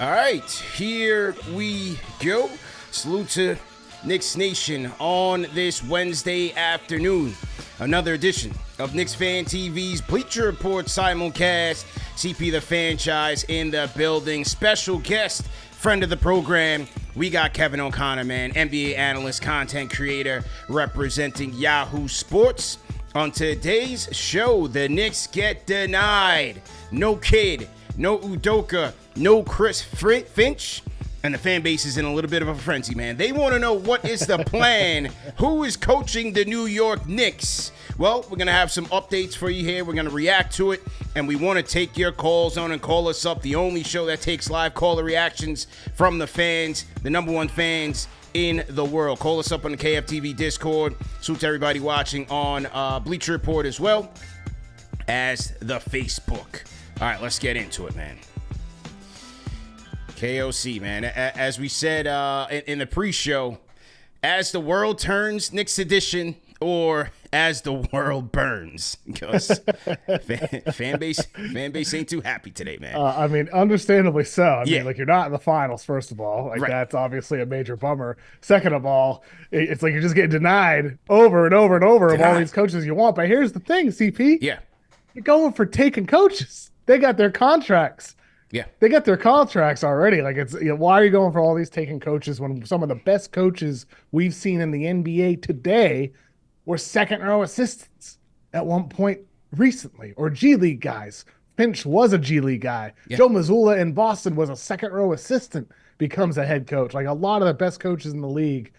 All right, here we go. Salute to Knicks Nation on this Wednesday afternoon. Another edition of KnicksFanTV's Bleacher Report simulcast. CP the franchise in the building. Special guest, friend of the program. We got Kevin O'Connor, man, NBA analyst, content creator, representing Yahoo Sports. On today's show, the Knicks get denied. No Kid, no Udoka, no Finch, and the fan base is in a little bit of a frenzy, man. They want to know what is the plan. Who is coaching the New York Knicks? Well, we're going to have some updates for you here. We're going to react to it, and we want to take your calls on and call us up. The only show that takes live caller reactions from the fans, the number one fans in the world. Call us up on the KFTV Discord. Salute to everybody watching on Bleacher Report as well as the Facebook. All right, let's get into it, man. KOC, man. As we said in the pre-show, as the world turns, Knicks edition, or as the world burns, because fan base ain't too happy today, man. I mean, understandably so. I mean, like, you're not in the finals, first of all. Like, That's obviously a major bummer. Second of all, it's like you're just getting denied over and over and over of all these coaches you want. But here's the thing, CP. Yeah. You're going for taking coaches. They got their contracts. Yeah. They got their contracts already. Like, it's, you know, why are you going for all these taking coaches when some of the best coaches we've seen in the NBA today were second row assistants at one point recently, or G League guys? Finch was a G League guy. Yeah. Joe Mazzulla in Boston was a second row assistant, becomes a head coach. Like, a lot of the best coaches in the league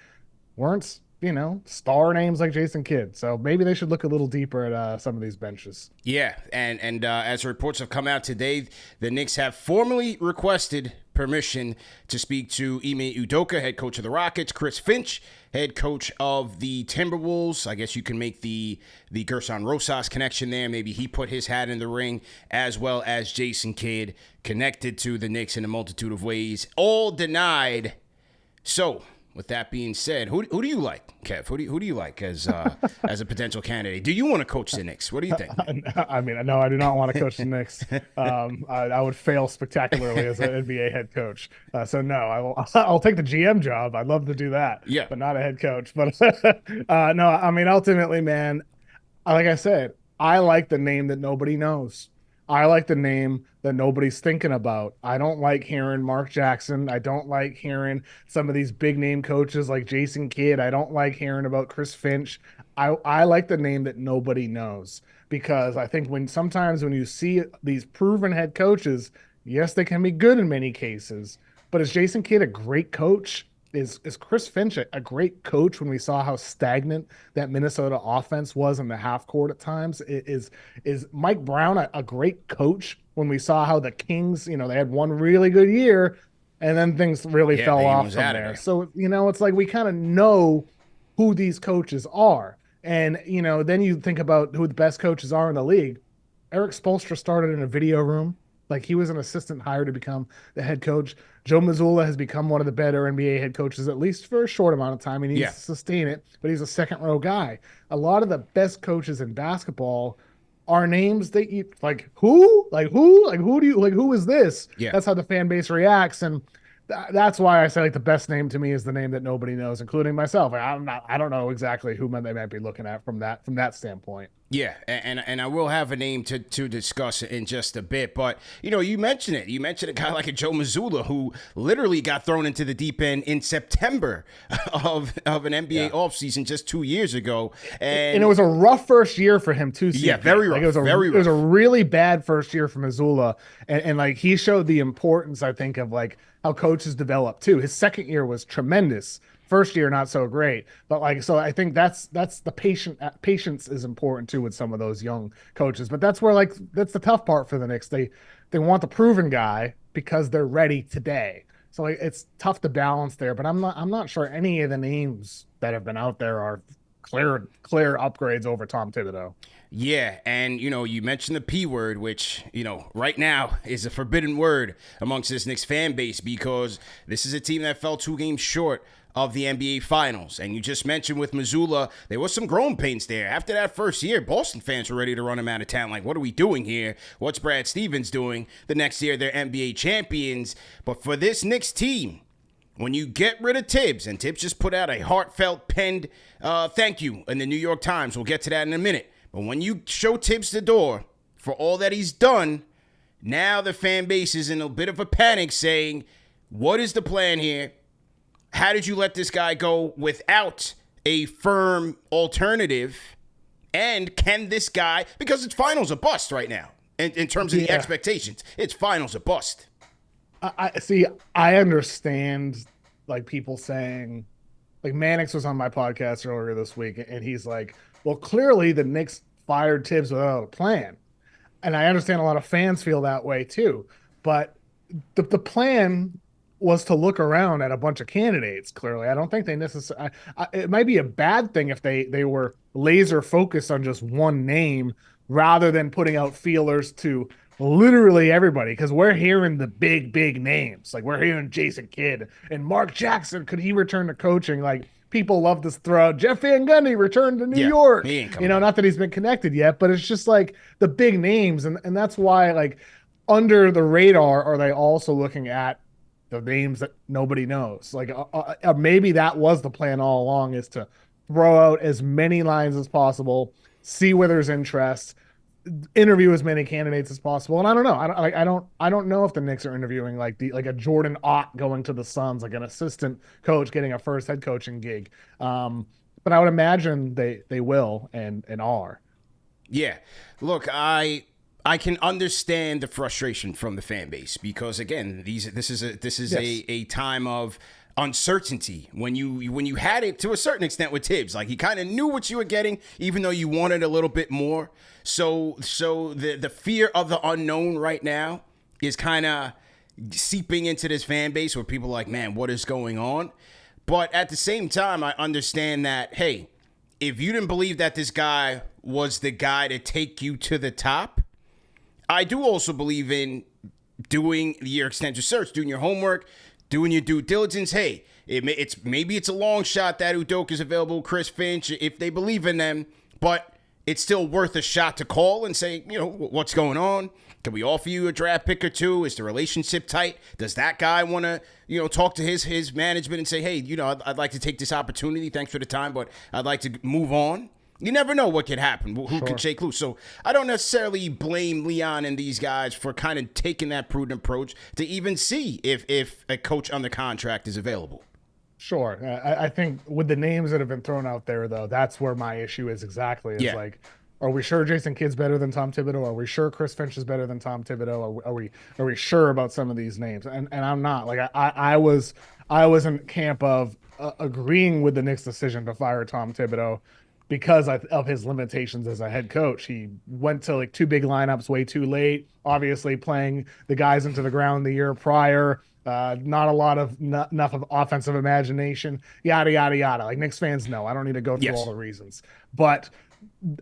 weren't, you know, star names like Jason Kidd. So maybe they should look a little deeper at some of these benches. Yeah, and as reports have come out today, the Knicks have formally requested permission to speak to Ime Udoka, head coach of the Rockets, Chris Finch, head coach of the Timberwolves. I guess you can make the Gerson Rosas connection there. Maybe he put his hat in the ring, as well as Jason Kidd, connected to the Knicks in a multitude of ways. All denied. So, with that being said, who do you like, Kev? Who do you like as a potential candidate? Do you want to coach the Knicks? What do you think? I mean, no, I do not want to coach the Knicks. I would fail spectacularly as an NBA head coach. So no, I'll take the GM job. I'd love to do that. Yeah, but not a head coach. But no, I mean, ultimately, man, like I said, I like the name that nobody knows. I like the name that nobody's thinking about. I don't like hearing Mark Jackson. I don't like hearing some of these big name coaches like Jason Kidd. I don't like hearing about Chris Finch. I like the name that nobody knows, because I think sometimes when you see these proven head coaches, yes, they can be good in many cases, but is Jason Kidd a great coach? Is Chris Finch a great coach when we saw how stagnant that Minnesota offense was in the half court at times? Is Mike Brown a great coach when we saw how the Kings, you know, they had one really good year and then things really fell off from there. So, you know, it's like we kind of know who these coaches are. And, you know, then you think about who the best coaches are in the league. Eric Spoelstra started in a video room. Like, he was an assistant hired to become the head coach. Joe Mazzulla has become one of the better NBA head coaches, at least for a short amount of time. He needs to sustain it, but he's a second-row guy. A lot of the best coaches in basketball are names that you like. Who? Like, who? Like, who do you like? Who is this? Yeah. That's how the fan base reacts, and that's why I say, like, the best name to me is the name that nobody knows, including myself. I don't know exactly who they might be looking at from that standpoint. Yeah, and I will have a name to discuss in just a bit. But, you know, you mentioned it. You mentioned a guy like a Joe Mazzulla who literally got thrown into the deep end in September of an NBA offseason just 2 years ago. And it was a rough first year for him, too. CP. Yeah, very rough. Like, it was a really bad first year for Mazzulla. And like, he showed the importance, I think, of, like, how coaches develop, too. His second year was tremendous. First year, not so great, but like, so I think that's the patience is important too with some of those young coaches. But that's where, like, that's the tough part for the Knicks. They want the proven guy because they're ready today. So, like, it's tough to balance there. But I'm not sure any of the names that have been out there are clear upgrades over Tom Thibodeau. Yeah, and, you know, you mentioned the P word, which, you know, right now is a forbidden word amongst this Knicks fan base, because this is a team that fell 2 games short of the NBA Finals. And you just mentioned with Missoula, there was some growing pains there. After that first year, Boston fans were ready to run him out of town. Like, what are we doing here? What's Brad Stevens doing? The next year, they're NBA champions. But for this Knicks team, when you get rid of Tibbs, and Tibbs just put out a heartfelt penned thank you in the New York Times. We'll get to that in a minute. But when you show Tibbs the door for all that he's done, now the fan base is in a bit of a panic saying, what is the plan here? How did you let this guy go without a firm alternative? And can this guy, because it's finals or bust right now, in terms of the expectations, it's finals or bust. I see. I understand, like, people saying, like, Mannix was on my podcast earlier this week, and he's like, well, clearly the Knicks fired Tibbs without a plan. And I understand a lot of fans feel that way too. But the plan was to look around at a bunch of candidates, clearly. I don't think they necessarily... it might be a bad thing if they were laser focused on just one name rather than putting out feelers to literally everybody, because we're hearing the big names. Like, we're hearing Jason Kidd and Mark Jackson. Could he return to coaching? Like, people love to throw out Jeff Van Gundy returned to New York. He ain't coming back. Not that he's been connected yet, but it's just like the big names. And that's why, like, under the radar, are they also looking at the names that nobody knows? Like, maybe that was the plan all along, is to throw out as many lines as possible, see where there's interest, interview as many candidates as possible. And I don't know. I don't know if the Knicks are interviewing like a Jordan Ott going to the Suns, like an assistant coach getting a first head coaching gig. But I would imagine they will and are. Yeah. Look, I can understand the frustration from the fan base because, again, this is a time of uncertainty when you had it to a certain extent with Tibbs. Like, he kind of knew what you were getting, even though you wanted a little bit more. So the fear of the unknown right now is kind of seeping into this fan base where people are like, man, what is going on? But at the same time, I understand that, hey, if you didn't believe that this guy was the guy to take you to the top, I do also believe in doing your extensive search, doing your homework, doing your due diligence. Hey, maybe it's a long shot that Udoka is available, Chris Finch, if they believe in them, but it's still worth a shot to call and say, what's going on? Can we offer you a draft pick or two? Is the relationship tight? Does that guy want to, talk to his management and say, hey, I'd like to take this opportunity. Thanks for the time, but I'd like to move on. You never know what could happen, who could shake loose. So I don't necessarily blame Leon and these guys for kind of taking that prudent approach to even see if a coach under contract is available. Sure. I think with the names that have been thrown out there, though, that's where my issue is exactly. It's like, are we sure Jason Kidd's better than Tom Thibodeau? Are we sure Chris Finch is better than Tom Thibodeau? Are we sure about some of these names? And I'm not. Like, I was in camp of agreeing with the Knicks' decision to fire Tom Thibodeau because of his limitations as a head coach. He went to like two big lineups way too late, obviously playing the guys into the ground the year prior. Not a lot of enough of offensive imagination, yada, yada, yada. Like, Knicks fans know. I don't need to go through all the reasons. But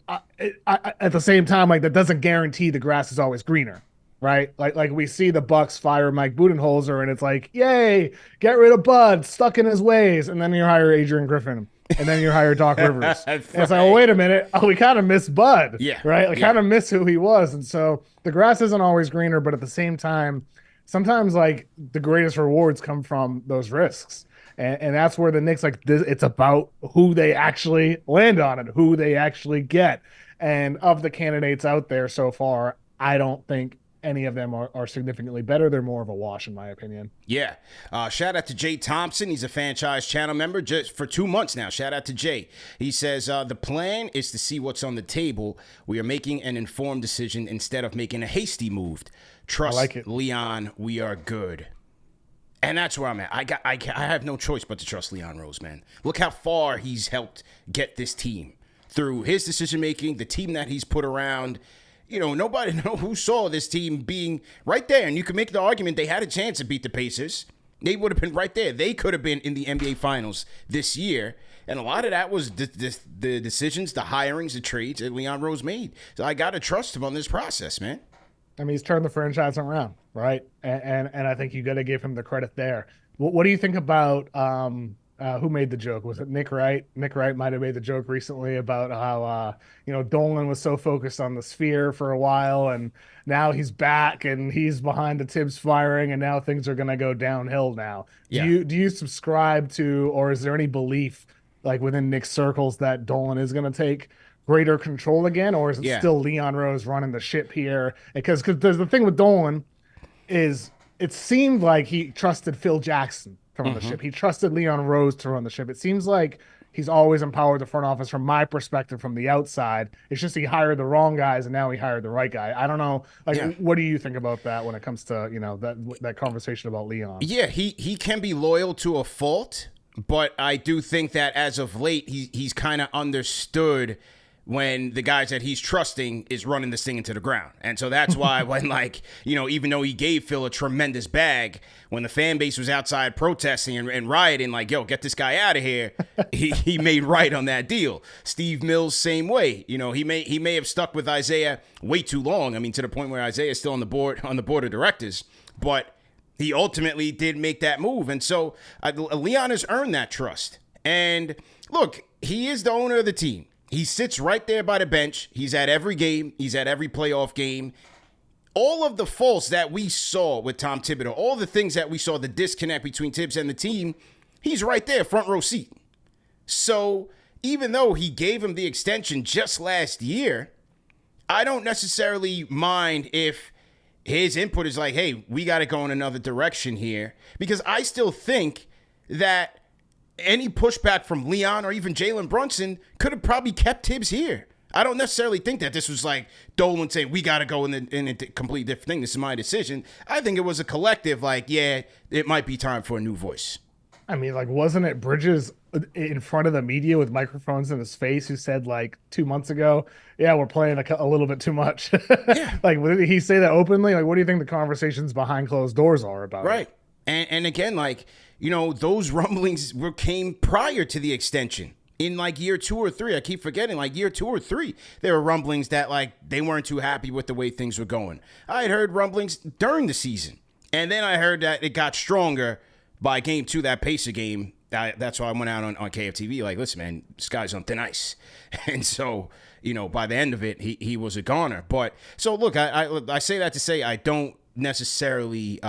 at the same time, like, that doesn't guarantee the grass is always greener, right? Like we see the Bucks fire Mike Budenholzer, and it's like, yay, get rid of Bud, stuck in his ways. And then you hire Adrian Griffin. And then you hire Doc Rivers. And it's like, oh, wait a minute. Oh, we kind of miss Bud. Yeah. Right? Like, kind of miss who he was. And so the grass isn't always greener, but at the same time, sometimes, like, the greatest rewards come from those risks. And that's where the Knicks, like, it's about who they actually land on and who they actually get. And of the candidates out there so far, I don't think any of them are significantly better. They're more of a wash, in my opinion. Yeah. Shout out to Jay Thompson. He's a franchise channel member just for 2 months now. Shout out to Jay. He says, the plan is to see what's on the table. We are making an informed decision instead of making a hasty move. Trust Leon. We are good. And that's where I'm at. I have no choice but to trust Leon Rose, man. Look how far he's helped get this team through his decision-making, the team that he's put around. Nobody who saw this team being right there. And you can make the argument they had a chance to beat the Pacers. They would have been right there. They could have been in the NBA Finals this year. And a lot of that was the decisions, the hirings, the trades that Leon Rose made. So I got to trust him on this process, man. I mean, he's turned the franchise around, right? And I think you got to give him the credit there. What do you think about Who made the joke? Was it Nick Wright? Nick Wright might have made the joke recently about how Dolan was so focused on the sphere for a while, and now he's back and he's behind the Tibbs firing, and now things are going to go downhill. Now, Yeah, do you subscribe to, or is there any belief like within Nick's circles that Dolan is going to take greater control again, or is it yeah, still Leon Rose running the ship here? Because there's the thing with Dolan is it seemed like he trusted Phil Jackson to run the hmm ship. He trusted Leon Rose to run the ship. It seems like he's always empowered the front office from my perspective from the outside. It's just he hired the wrong guys and now he hired the right guy. I don't know. Like, yeah. what do you think about that when it comes to, that conversation about Leon? Yeah, he can be loyal to a fault, but I do think that as of late, he's kind of understood when the guys that he's trusting is running this thing into the ground. And so that's why when, like, even though he gave Phil a tremendous bag, when the fan base was outside protesting and rioting, like, yo, get this guy out of here, he made right on that deal. Steve Mills, same way. He may have stuck with Isaiah way too long. I mean, to the point where Isaiah is still on the board of directors. But he ultimately did make that move. And so Leon has earned that trust. And look, he is the owner of the team. He sits right there by the bench. He's at every game. He's at every playoff game. All of the faults that we saw with Tom Thibodeau, all the things that we saw, the disconnect between Tibbs and the team, he's right there, front row seat. So even though he gave him the extension just last year, I don't necessarily mind if his input is like, hey, we got to go in another direction here. Because I still think that any pushback from Leon or even Jalen Brunson could have probably kept Tibbs here. I don't necessarily think that this was like Dolan saying, we got to go in a completely different thing. This is my decision. I think it was a collective, like, yeah, it might be time for a new voice. I mean, like, wasn't it Bridges in front of the media with microphones in his face who said like 2 months ago, yeah, we're playing a little bit too much. Yeah. Like, did he say that openly? Like, what do you think the conversations behind closed doors are about it? Right. And again, like, those rumblings came prior to the extension. In like year 2 or 3, I keep forgetting, like year 2 or 3, there were rumblings that like they weren't too happy with the way things were going. I had heard rumblings during the season. And then I heard that it got stronger by game 2, that Pacer game. That's why I went out on KFTV like, listen, man, this guy's on thin ice. And so, by the end of it, he was a goner. But so look, I say that to say I don't necessarily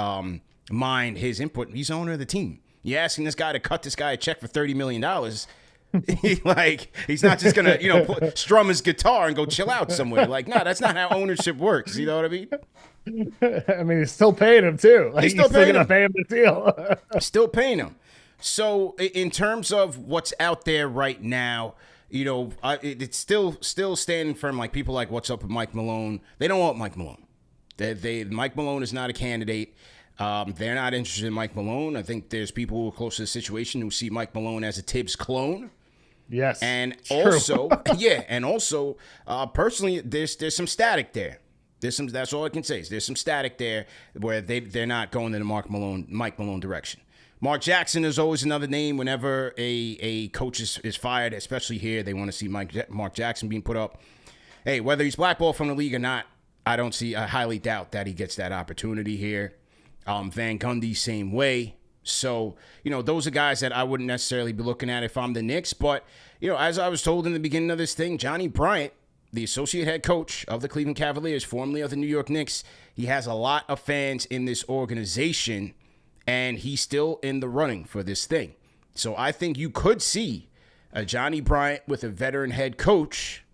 mind his input. He's owner of the team. You're asking this guy to cut this guy a check for $30 million. He's not just gonna, strum his guitar and go chill out somewhere. Like, nah, that's not how ownership works. You know what I mean? I mean, he's still paying him too. Like, He's still still paying gonna him. pay him the deal. Still paying him. So in terms of what's out there right now, it's still standing firm. Like people like, what's up with Mike Malone? They don't want Mike Malone. Mike Malone is not a candidate. They're not interested in Mike Malone. I think there's people who are close to the situation who see Mike Malone as a Tibbs clone. Yes, And true. also, personally, there's some static there. That's all I can say. There's some static there where they're not going in the Mike Malone direction. Mark Jackson is always another name whenever a coach is fired, especially here. They want to see Mark Jackson being put up. Hey, whether he's blackballed from the league or not, I highly doubt that he gets that opportunity here. Van Gundy, same way. So, those are guys that I wouldn't necessarily be looking at if I'm the Knicks. But, as I was told in the beginning of this thing, Johnny Bryant, the associate head coach of the Cleveland Cavaliers, formerly of the New York Knicks, he has a lot of fans in this organization, and he's still in the running for this thing. So I think you could see a Johnny Bryant with a veteran head coach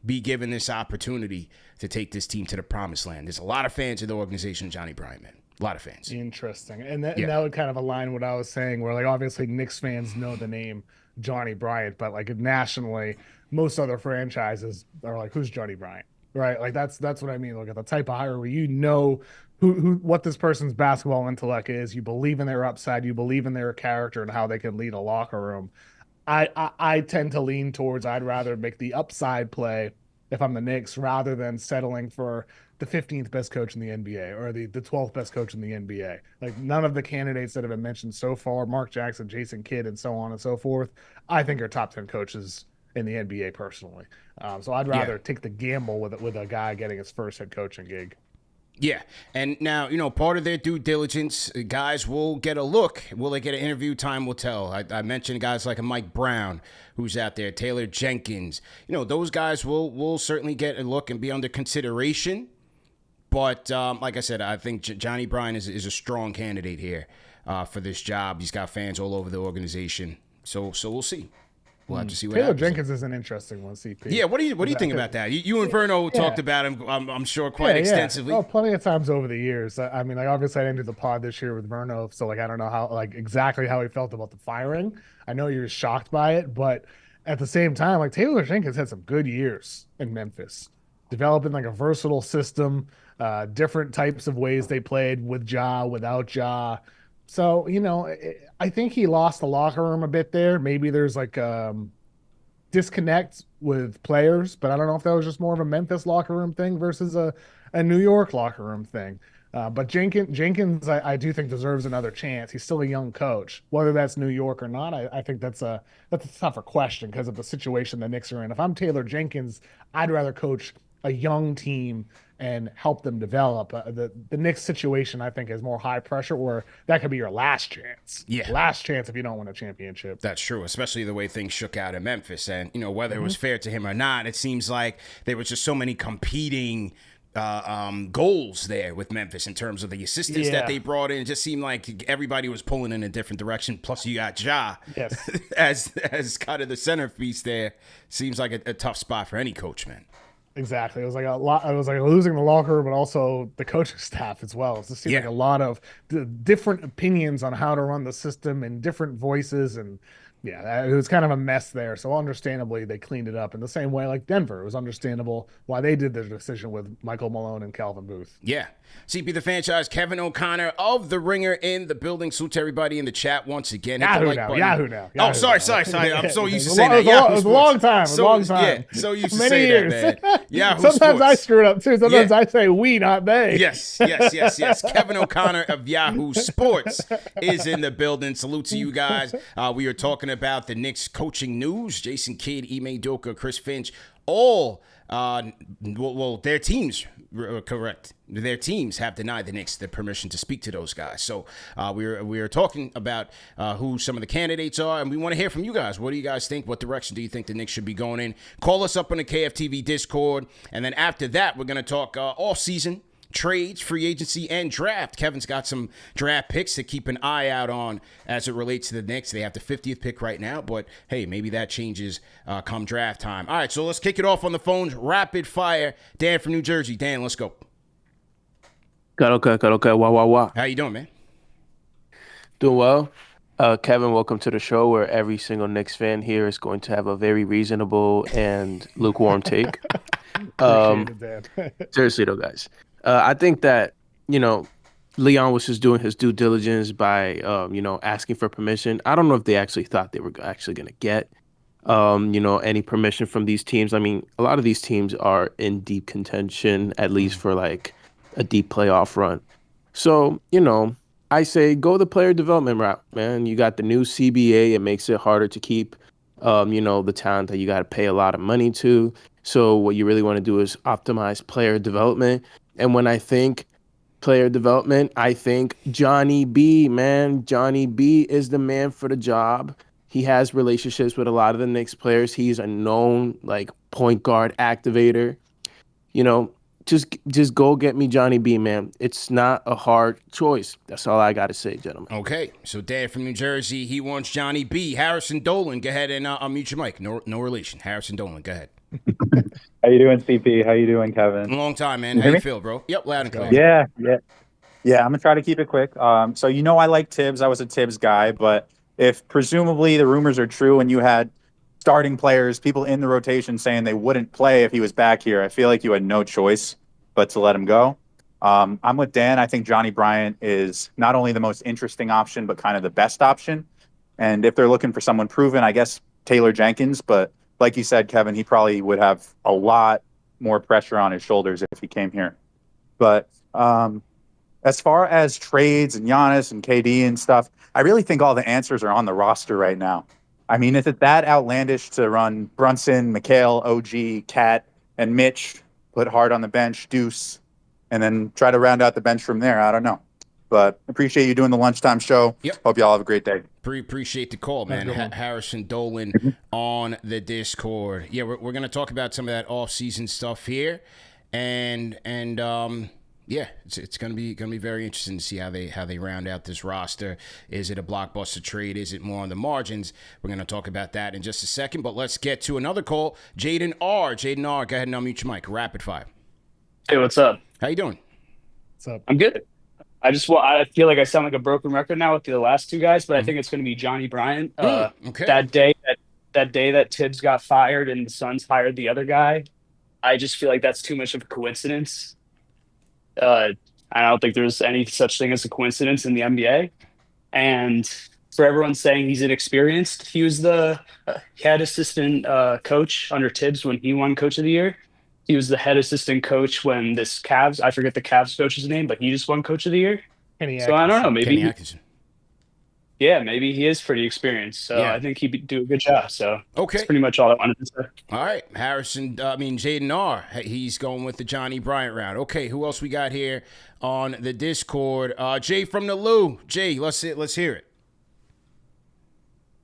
be given this opportunity to take this team to the promised land. There's a lot of fans in the organization, Johnny Bryant, man. A lot of fans. Interesting. And that would kind of align what I was saying, where like obviously Knicks fans know the name Johnny Bryant, but like nationally, most other franchises are like, who's Johnny Bryant? Right? Like that's what I mean. Look at the type of hire where who what this person's basketball intellect is. You believe in their upside, you believe in their character and how they can lead a locker room. I tend to lean towards I'd rather make the upside play if I'm the Knicks rather than settling for the 15th best coach in the NBA or the 12th best coach in the NBA. Like none of the candidates that have been mentioned so far, Mark Jackson, Jason Kidd, and so on and so forth, I think are top 10 coaches in the NBA personally. So I'd rather take the gamble with a guy getting his first head coaching gig. Yeah, and now, part of their due diligence, guys will get a look. Will they get an interview? Time will tell. I mentioned guys like a Mike Brown, who's out there, Taylor Jenkins. Those guys will certainly get a look and be under consideration. But like I said, I think Johnny Bryan is a strong candidate here for this job. He's got fans all over the organization. So we'll see. We'll have to see what Taylor happens. Jenkins is an interesting one, CP. Yeah, what do you think about that? You and Verno talked about him, I'm sure, quite extensively. Oh, plenty of times over the years. I mean, obviously I didn't do the pod this year with Verno, so I don't know how exactly how he felt about the firing. I know he was shocked by it, but at the same time, Taylor Jenkins had some good years in Memphis, developing a versatile system, different types of ways they played with Ja, without Ja. So, I think he lost the locker room a bit there. Maybe there's disconnect with players, but I don't know if that was just more of a Memphis locker room thing versus a New York locker room thing. But Jenkins, I do think deserves another chance. He's still a young coach. Whether that's New York or not, I think that's a tougher question because of the situation the Knicks are in. If I'm Taylor Jenkins, I'd rather coach a young team and help them develop. The Knicks situation, I think, is more high pressure, or that could be your last chance. Yeah. Last chance if you don't win a championship. That's true, especially the way things shook out in Memphis. And, whether it was fair to him or not, it seems like there was just so many competing goals there with Memphis in terms of the assistants that they brought in. It just seemed like everybody was pulling in a different direction. Plus, you got Ja as kind of the centerpiece there. Seems like a tough spot for any coach, man. Exactly. It was a lot. It was losing the locker room, but also the coaching staff as well. It just seemed like a lot of different opinions on how to run the system and different voices. And it was kind of a mess there. So understandably, they cleaned it up in the same way like Denver. It was understandable why they did their decision with Michael Malone and Calvin Booth. Yeah. CP the franchise, Kevin O'Connor of The Ringer in the building. Salute to everybody in the chat once again. Yahoo now. Oh, sorry. I'm so used to saying that. It was a long time. Yeah, so used to say that, man. Yahoo Sometimes Sports. I screw it up, too. Sometimes I say we, not they. Yes. Kevin O'Connor of Yahoo Sports is in the building. Salute to you guys. We are talking about the Knicks coaching news. Jason Kidd, Ime Udoka, Chris Finch, all their teams, correct. Their teams have denied the Knicks the permission to speak to those guys. So we are talking about who some of the candidates are, and we want to hear from you guys. What do you guys think? What direction do you think the Knicks should be going in? Call us up on the KFTV Discord, and then after that, we're going to talk all season trades, free agency, and draft. Kevin's got some draft picks to keep an eye out on as it relates to the Knicks. They have the 50th pick right now, but hey, maybe that changes come draft time. All right, so let's kick it off on the phones. Rapid fire. Dan from New Jersey. Dan, let's go. Okay. Wah. How you doing, man? Doing well. Kevin, welcome to the show where every single Knicks fan here is going to have a very reasonable and lukewarm take. Seriously though, guys. I think that, Leon was just doing his due diligence by, asking for permission. I don't know if they actually thought they were actually going to get, any permission from these teams. I mean, a lot of these teams are in deep contention, at least for a deep playoff run. So, I say go the player development route, man. You got the new CBA. It makes it harder to keep, the talent that you got to pay a lot of money to. So what you really want to do is optimize player development. And when I think player development, I think Johnny B, man. Johnny B is the man for the job. He has relationships with a lot of the Knicks players. He's a known point guard activator. Just go get me Johnny B, man. It's not a hard choice. That's all I got to say, gentlemen. Okay, so Dan from New Jersey, he wants Johnny B. Harrison Dolan, go ahead and unmute your mic. No relation. Harrison Dolan, go ahead. How you doing, CP? How you doing, Kevin? Long time, man. How you feel, bro? Yep, loud and clear. Yeah. I'm gonna try to keep it quick. So I like Tibbs. I was a Tibbs guy, but if presumably the rumors are true and you had starting players, people in the rotation saying they wouldn't play if he was back here, I feel like you had no choice but to let him go. I'm with Dan. I think Johnny Bryant is not only the most interesting option, but kind of the best option. And if they're looking for someone proven, I guess Taylor Jenkins, but like you said, Kevin, he probably would have a lot more pressure on his shoulders if he came here. But as far as trades and Giannis and KD and stuff, I really think all the answers are on the roster right now. I mean, is it that outlandish to run Brunson, McHale, OG, Cat, and Mitch, put Hart on the bench, Deuce, and then try to round out the bench from there. I don't know. But appreciate you doing the lunchtime show. Yep. Hope y'all have a great day. Appreciate the call, man. Harrison Dolan on the Discord. Yeah, we're going to talk about some of that off-season stuff here. And yeah, it's going to be very interesting to see how they round out this roster. Is it a blockbuster trade? Is it more on the margins? We're going to talk about that in just a second. But let's get to another call. Jaden R, go ahead and unmute your mic. Rapid fire. Hey, what's up? How you doing? What's up? I'm good. I feel like I sound like a broken record now with the last two guys, but I think it's going to be Johnny Bryant. Okay. That day that Tibbs got fired and the Suns hired the other guy, I just feel like that's too much of a coincidence. I don't think there's any such thing as a coincidence in the NBA. And for everyone saying he's inexperienced, he was the head assistant coach under Tibbs when he won Coach of the Year. He was the head assistant coach when I forget the Cavs coach's name, but he just won Coach of the Year. So I don't know, maybe maybe he is pretty experienced. So I think he'd do a good job. So that's pretty much all I wanted to say. All right, Jaden R, he's going with the Johnny Bryant round. Okay, who else we got here on the Discord? Jay from the Lou. Jay, let's hear it.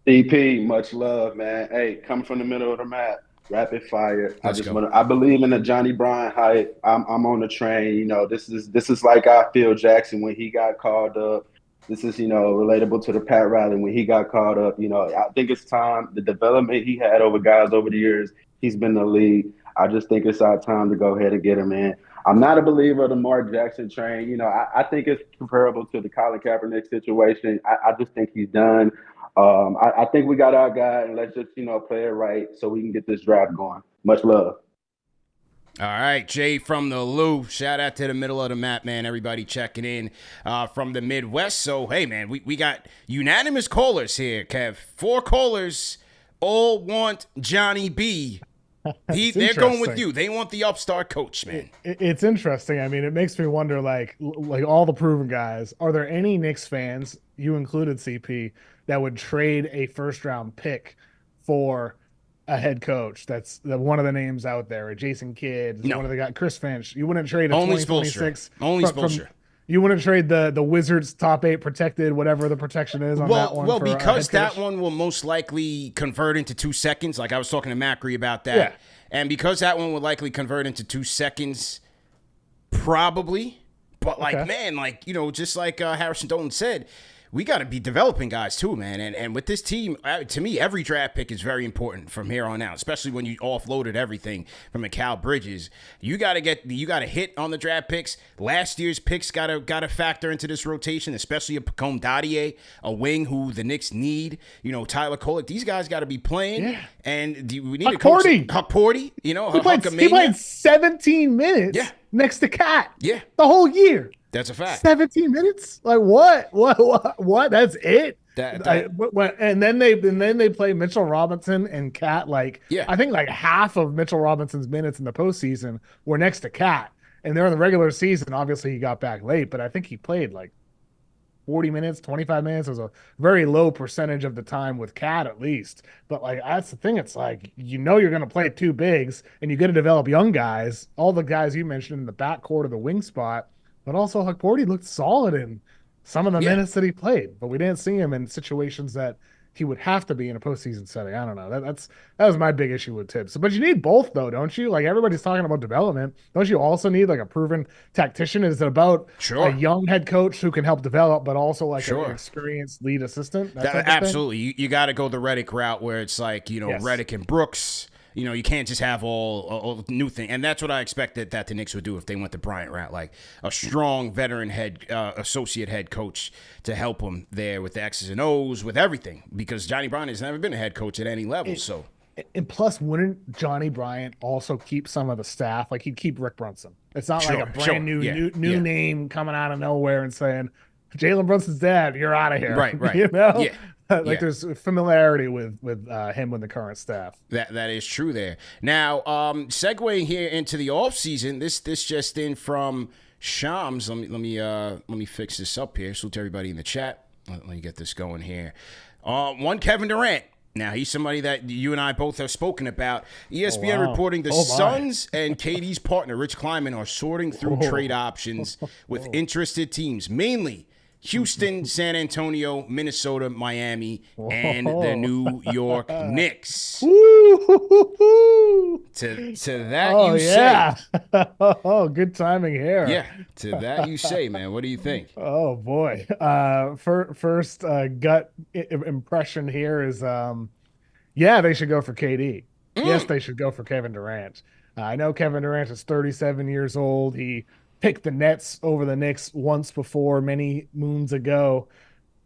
DP, much love, man. Hey, coming from the middle of the map. Rapid fire. I believe in the Johnny Bryant hype. I'm on the train. You know, this is like Phil Jackson when he got called up. This is, relatable to the Pat Riley when he got called up. I think it's time. The development he had over guys over the years, he's been in the league. I just think it's our time to go ahead and get him in. I'm not a believer of the Mark Jackson train. I think it's comparable to the Colin Kaepernick situation. I just think he's done. I think we got our guy, and let's just, play it right so we can get this draft going. Much love. All right, Jay from the Lou. Shout out to the middle of the map, man. Everybody checking in from the Midwest. So, hey, man, we got unanimous callers here, Kev. 4 callers all want Johnny B. They're going with you. They want the upstart coach, man. It's interesting. I mean, it makes me wonder, like all the proven guys, are there any Knicks fans, you included, CP, that would trade a first-round pick for a head coach? That's one of the names out there. Jason Kidd, one of the guys, Chris Finch. You wouldn't trade a 2026. Only Spolstra. You wouldn't trade the Wizards top 8 protected, whatever the protection is on that one. Well, because that one will most likely convert into 2 seconds. Like I was talking to Macri about that. Yeah. And because that one would likely convert into 2 seconds, probably. But just like Harrison Dolan said, we got to be developing guys too, man. And with this team, to me, every draft pick is very important from here on out, especially when you offloaded everything from Mikal Bridges. You got to hit on the draft picks. Last year's picks got to factor into this rotation, especially a Pacome Dadier, a wing who the Knicks need. Tyler Kolek. These guys got to be playing. Yeah. And we need a coach. Huck Porty. He played 17 minutes. Yeah. Next to Cat. Yeah. The whole year. That's a fact. 17 minutes? Like what? What? That's it? And then they play Mitchell Robinson and Cat. I think half of Mitchell Robinson's minutes in the postseason were next to Cat. And they're in the regular season. Obviously, he got back late, but I think he played 40 minutes, 25 minutes. It was a very low percentage of the time with Cat, at least. But that's the thing. It's you're going to play 2 bigs, and you got to develop young guys. All the guys you mentioned in the backcourt or the wing spot. But also, Huck Porty looked solid in some of the minutes that he played. But we didn't see him in situations that he would have to be in a postseason setting. I don't know. That was my big issue with Tibbs. But you need both, though, don't you? Everybody's talking about development. Don't you also need a proven tactician? Is it about a young head coach who can help develop, but also an experienced lead assistant? Absolutely. You got to go the Redick route where it's Redick and Brooks. You can't just have all new thing. And that's what I expected that the Knicks would do if they went the Bryant route, a strong veteran associate head coach to help them there with the X's and O's, with everything, because Johnny Bryant has never been a head coach at any level. And plus, wouldn't Johnny Bryant also keep some of the staff? He'd keep Rick Brunson. It's not a brand new name coming out of nowhere and saying, Jalen Brunson's dad, you're out of here. Right. Yeah. There's familiarity with him with the current staff. That is true there. Now, segueing here into the offseason, this just in from Shams. Let me fix this up here. Salute to everybody in the chat. Let me get this going here. One Kevin Durant. Now, he's somebody that you and I both have spoken about. ESPN reporting the Oh, my. Suns and KD's partner, Rich Kleiman, are sorting through trade options with interested teams, mainly Houston, San Antonio, Minnesota, Miami, and the New York Knicks. Woo! To that you say. Oh, good timing here. Yeah, to that you say, man. What do you think? Oh boy. First gut impression here is yeah, they should go for KD. Yes, they should go for Kevin Durant. I know Kevin Durant is 37 years old. He picked the Nets over the Knicks once before, many moons ago.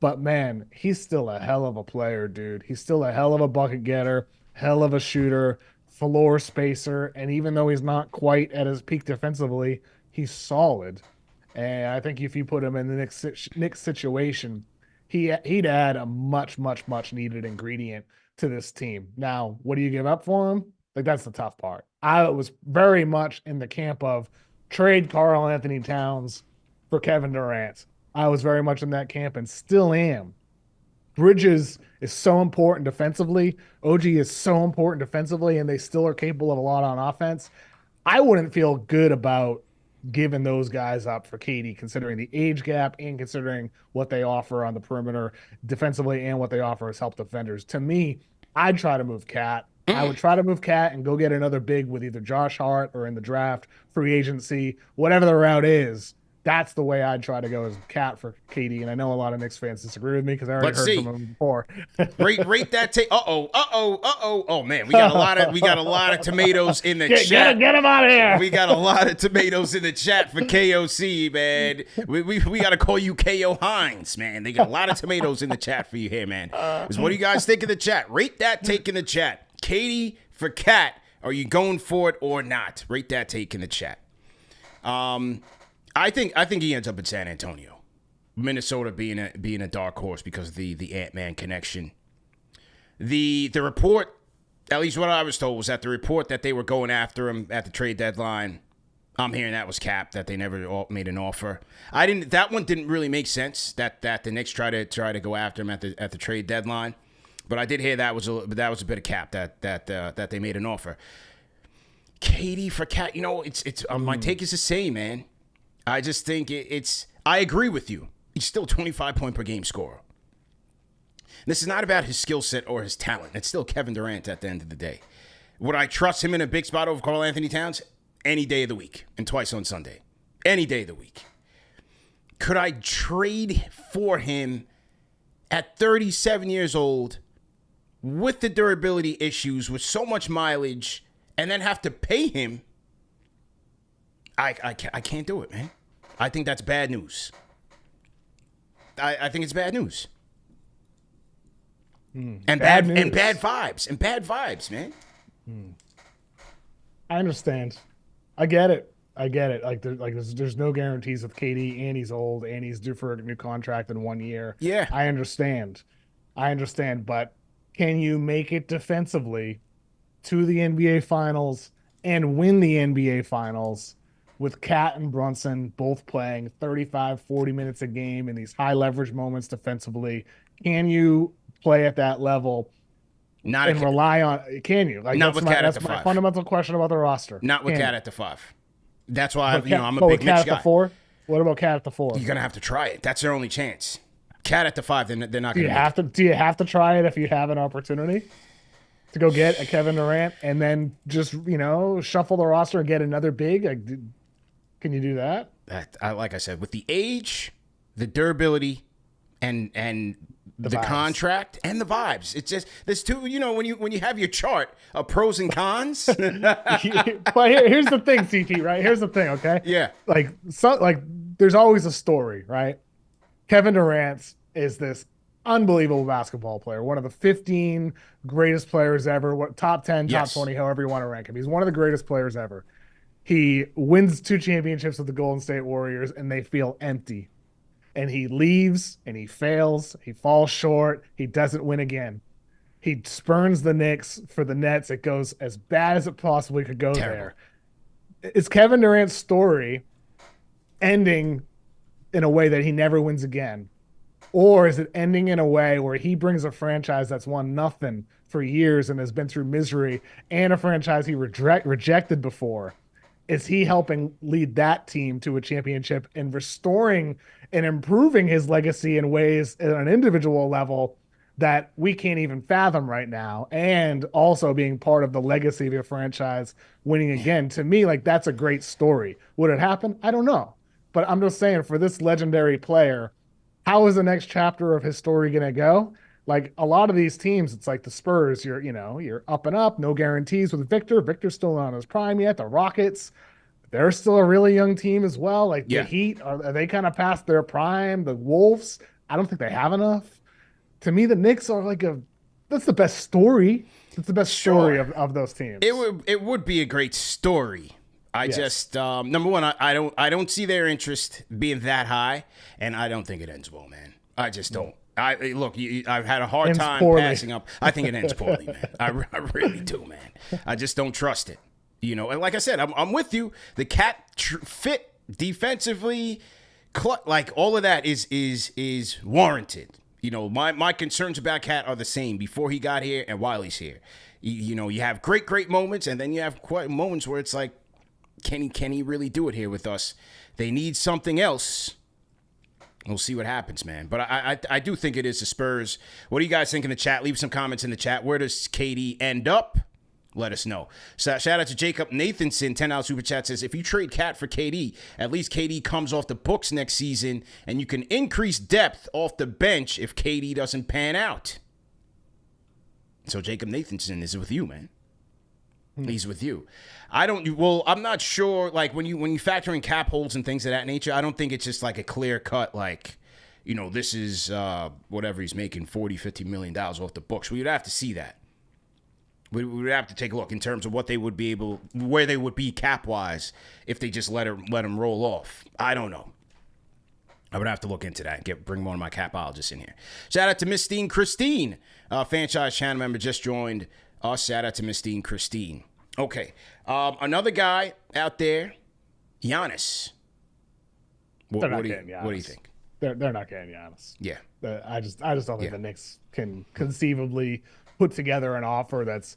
But man, he's still a hell of a player, dude. He's still a hell of a bucket getter, hell of a shooter, floor spacer, and even though he's not quite at his peak defensively, he's solid. And I think if you put him in the Knicks situation, he'd add a much, much, much needed ingredient to this team. Now, what do you give up for him? Like, that's the tough part. I was very much in the camp of trade Karl Anthony Towns for Kevin Durant. I was very much in that camp and still am. Bridges is so important defensively. OG is so important defensively, and they still are capable of a lot on offense. I wouldn't feel good about giving those guys up for KD, considering the age gap and considering what they offer on the perimeter defensively and what they offer as help defenders. To me, I'd try to move Cat. I would try to move Cat and go get another big with either Josh Hart or in the draft, free agency, whatever the route is. That's the way I'd try to go as Cat for KD. And I know a lot of Knicks fans disagree with me because I already heard from them before. rate that take. Oh man, we got a lot of tomatoes in the chat. Get him out of here. We got a lot of tomatoes in the chat for KOC, man. We got to call you KO Hines, man. They got a lot of tomatoes in the chat for you here, man. What do you guys think in the chat? Rate that take in the chat. KD for Cat. Are you going for it or not? Rate that take in the chat. I think he ends up in San Antonio. Minnesota being a dark horse because of the Ant-Man connection. The report, at least what I was told, was that the report that they were going after him at the trade deadline, I'm hearing that was capped, that they never made an offer. That one didn't really make sense, that the Knicks try to go after him at the trade deadline. But I did hear that was a bit of cap that they made an offer. KD for Cat, it's my take is the same, man. I just think I agree with you. He's still a 25-point per game scorer. This is not about his skill set or his talent. It's still Kevin Durant at the end of the day. Would I trust him in a big spot over Karl Anthony Towns? Any day of the week and twice on Sunday. Any day of the week. Could I trade for him at 37 years old with the durability issues, with so much mileage, and then have to pay him? I can't do it, man. I think that's bad news. I think it's bad news. And bad vibes, man. I understand. I get it. Like there's no guarantees with KD, and he's old, and he's due for a new contract in 1 year. Yeah. I understand, but can you make it defensively to the NBA Finals and win the NBA Finals with Cat and Brunson both playing 35, 40 minutes a game in these high leverage moments defensively? Can you play at that level rely on? Can you? Like, not with Cat at the five. That's my 5. Fundamental question about the roster. Not with Cat at the 5. That's why I'm a but big Cat Mitch at guy. the 4. What about Cat at the 4? You're gonna have to try it. That's their only chance. Cat at the 5, they're not gonna. Do you have to try it if you have an opportunity to go get a Kevin Durant and then just shuffle the roster and get another big? Can you do that? Like I said, with the age, the durability, and the contract and the vibes, it's just there's two. When you have your chart of pros and cons. But here's the thing, CT. Right? Here's the thing. Okay. Yeah. There's always a story, right? Kevin Durant is this unbelievable basketball player, one of the 15 greatest players ever, top 10, top 20, however you want to rank him. He's one of the greatest players ever. He wins 2 championships with the Golden State Warriors, and they feel empty. And he leaves, and he fails. He falls short. He doesn't win again. He spurns the Knicks for the Nets. It goes as bad as it possibly could go there. Is Kevin Durant's story ending in a way that he never wins again? Or is it ending in a way where he brings a franchise that's won nothing for years and has been through misery, and a franchise he rejected before? Is he helping lead that team to a championship and restoring and improving his legacy in ways at an individual level that we can't even fathom right now, and also being part of the legacy of your franchise winning again? To me, like, that's a great story. Would it happen? I don't know. But I'm just saying, for this legendary player, how is the next chapter of his story going to go? Like, a lot of these teams, it's like the Spurs, you're up and up, no guarantees with Victor. Victor's still not on his prime yet. The Rockets, they're still a really young team as well. Like, the Heat, are they kind of past their prime? The Wolves, I don't think they have enough. To me, the Knicks are like that's the best story. It's the best story of those teams. It would be a great story. I just number one, I don't see their interest being that high, and I don't think it ends well, man. I just don't. I've had a hard time passing up. I think it ends poorly, man. I really do, man. I just don't trust it. You know, and like I said, I'm with you. The Cat fit defensively, like all of that is warranted. You know, my concerns about Cat are the same before he got here and while he's here. You know, you have great moments, and then you have quite moments where it's like, can he really do it here with us? They need something else. We'll see what happens, man. But I do think it is the Spurs. What do you guys think in the chat? Leave some comments in the chat. Where does KD end up? Let us know. So, shout out to Jacob Nathanson, $10 super chat, says, if you trade Cat for KD, at least KD comes off the books next season, and you can increase depth off the bench if KD doesn't pan out. So Jacob Nathanson is with you, man. He's with you. I'm not sure, like, when you factor in cap holds and things of that nature, I don't think it's just like a clear cut, like, you know, this is whatever he's making, $40-50 million off the books. We would have to see that. We would have to take a look in terms of what they would be where they would be cap wise if they just let him roll off. I don't know. I would have to look into that and bring one of my capologists in here. Shout out to Miss Steen Christine, franchise channel member, just joined us. Shout out to Miss Steen Christine. Okay, another guy out there, Giannis. What do you think? They're not getting Giannis. Yeah, I just don't think the Knicks can conceivably put together an offer that's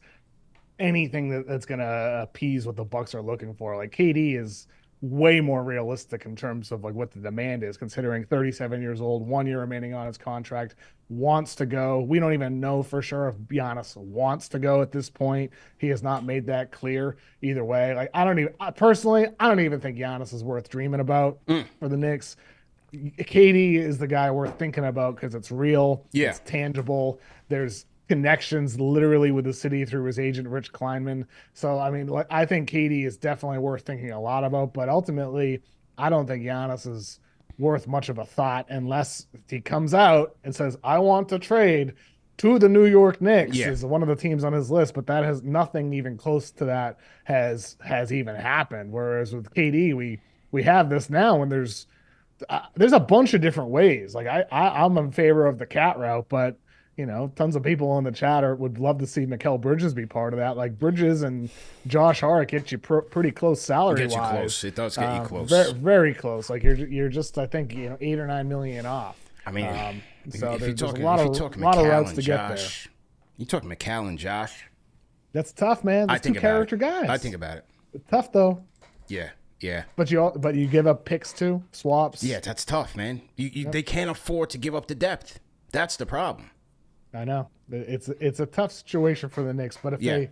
anything that's going to appease what the Bucks are looking for. Like, KD is way more realistic in terms of like what the demand is, considering 37 years old, 1 year remaining on his contract, wants to go. We don't even know for sure if Giannis wants to go at this point. He has not made that clear either way. Like, I don't even think Giannis is worth dreaming about for the Knicks. KD is the guy worth thinking about because it's real. Yeah. It's tangible. There's connections literally with the city through his agent, Rich Kleinman. So, I mean, like, I think KD is definitely worth thinking a lot about, but ultimately, I don't think Giannis is worth much of a thought unless he comes out and says, I want to trade to the New York Knicks. Is one of the teams on his list, but that has nothing even close to that has even happened. Whereas with KD, we have this now, and there's a bunch of different ways. Like, I'm in favor of the Cat route, but you know, tons of people in the chat would love to see Mikal Bridges be part of that. Like, Bridges and Josh Hart get you pretty close salary wise. It does get you close. Very, very close. Like, you're just, I think, $8 or $9 million off. I mean, so there's a lot of routes to get there. You talking McCall and Josh? That's tough, man. That's two character guys. I think about it. It's tough though. Yeah. But you give up picks too, swaps. Yeah, that's tough, man. They can't afford to give up the depth. That's the problem. I know it's a tough situation for the Knicks, but if they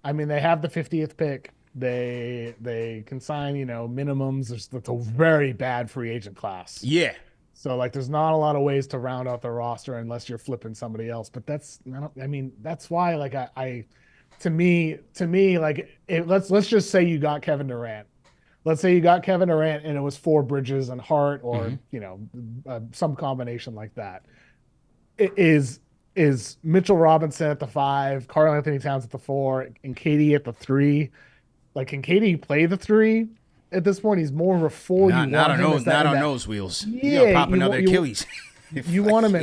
have the 50th pick, they can sign, minimums. That's a very bad free agent class. Yeah. So like, there's not a lot of ways to round out the roster unless you're flipping somebody else. But that's why, like, to me, like, let's just say you got Kevin Durant. Let's say you got Kevin Durant and it was for Bridges and Hart, or some combination like that. It is Mitchell Robinson at the 5, Karl Anthony Towns at the 4, and KD at the 3. Like, can KD play the 3 at this point? He's more of a 4. Not on nose wheels. Yeah, pop another Achilles. You want him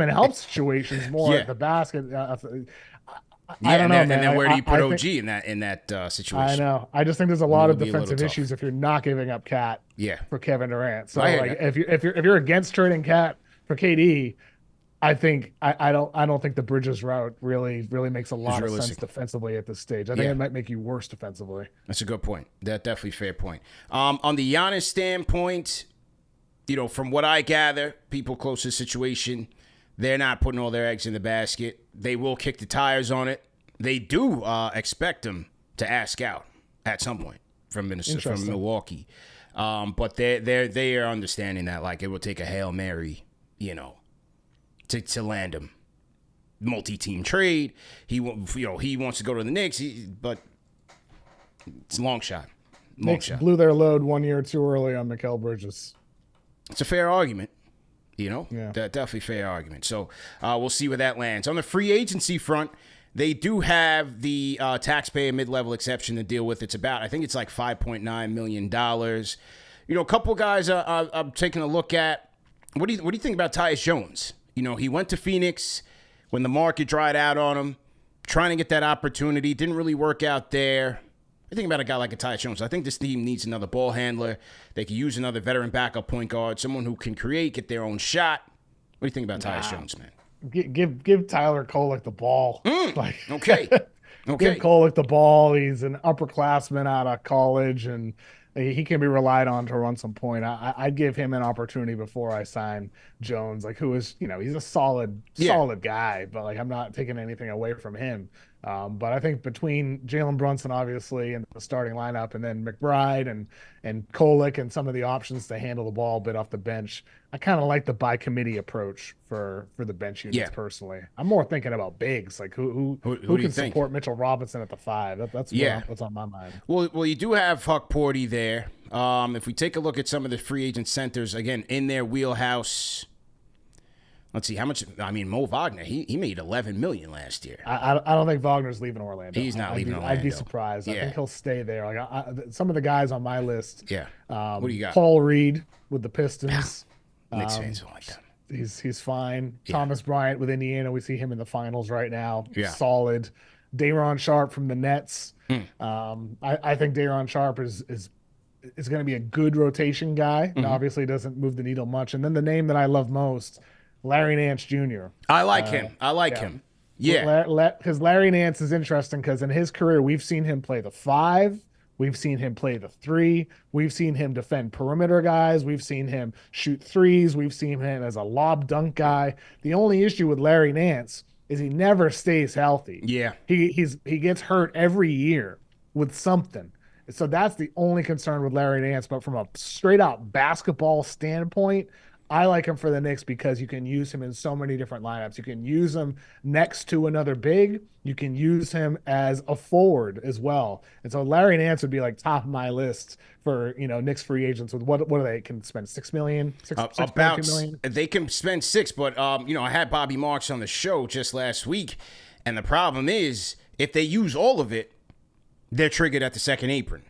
in help situations more at the basket. I don't know, man. And then where do you put OG in that situation? I know. I just think there's a lot of defensive issues if you're not giving up Cat for Kevin Durant. So like, if you're against trading Cat for KD, I think I don't think the Bridges route really makes a lot of sense defensively at this stage. I think it might make you worse defensively. That's a good point. That's definitely a fair point. On the Giannis standpoint, from what I gather, people close to the situation, they're not putting all their eggs in the basket. They will kick the tires on it. They do expect him to ask out at some point from Milwaukee. But they are understanding that like it will take a Hail Mary, to land him. Multi-team trade. He wants to go to the Knicks, but it's a long shot. Knicks blew their load 1 year too early on Mikal Bridges. It's a fair argument. Yeah. Definitely fair argument. So we'll see where that lands. On the free agency front, they do have the taxpayer mid-level exception to deal with. I think it's like $5.9 million. A couple guys I'm taking a look at. What do you think about Tyus Jones? He went to Phoenix when the market dried out on him, trying to get that opportunity. Didn't really work out there. I think about a guy like a Tyus Jones. I think this team needs another ball handler. They could use another veteran backup point guard, someone who can create, get their own shot. What do you think about Tyus Jones, man? Give Tyler Kolek the ball. Okay. Give Kolek the ball. He's an upperclassman out of college, and he can be relied on to run some point. I'd give him an opportunity before I sign Jones, who is, he's a solid guy, but I'm not taking anything away from him. But I think between Jalen Brunson, obviously, and the starting lineup, and then McBride and Kolek and some of the options to handle the ball a bit off the bench, I kind of like the by committee approach for the bench units personally. I'm more thinking about bigs, who can support Mitchell Robinson at the 5. That's what's on my mind. Well, you do have Huck Porty there. If we take a look at some of the free agent centers, again, in their wheelhouse. Let's see how much. Mo Wagner, he made $11 million last year. I don't think Wagner's leaving Orlando. He's not leaving Orlando. I'd be surprised. I think he'll stay there. Some of the guys on my list. Yeah. What do you got? Paul Reed with the Pistons. Knicks fans don't like that. He's fine. Yeah. Thomas Bryant with Indiana. We see him in the finals right now. Yeah. Solid. Day'Ron Sharpe from the Nets. I think Day'Ron Sharpe is going to be a good rotation guy. And obviously doesn't move the needle much. And then the name that I love most, Larry Nance Jr. I like him. Yeah. Because Larry Nance is interesting because in his career, we've seen him play the 5. We've seen him play the 3. We've seen him defend perimeter guys. We've seen him shoot threes. We've seen him as a lob dunk guy. The only issue with Larry Nance is he never stays healthy. Yeah. He gets hurt every year with something. So that's the only concern with Larry Nance. But from a straight out basketball standpoint, I like him for the Knicks because you can use him in so many different lineups. You can use him next to another big. You can use him as a forward as well. And so Larry Nance would be top of my list for, Knicks free agents with what do they can spend $6 million? About $2 million? They can spend 6, but I had Bobby Marks on the show just last week, and the problem is if they use all of it, they're triggered at the second apron.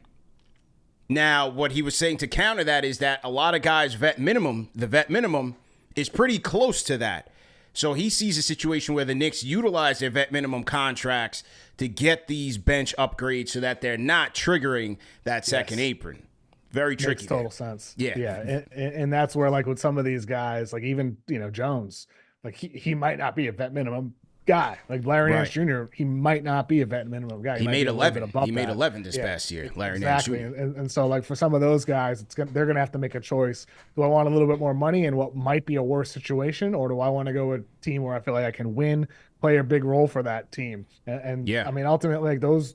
Now, what he was saying to counter that is that a lot of guys' the vet minimum is pretty close to that. So he sees a situation where the Knicks utilize their vet minimum contracts to get these bench upgrades so that they're not triggering that second apron. Very tricky. Makes total sense. Yeah. And that's where, with some of these guys, even, Jones, he might not be a vet minimum guy. Larry Nance Jr., he might not be a vet minimum guy. He made 11. He made 11 this past year, Larry Nance Jr. And so, for some of those guys, they're going to have to make a choice. Do I want a little bit more money in what might be a worse situation, or do I want to go with a team where I feel like I can win, play a big role for that team? And ultimately, those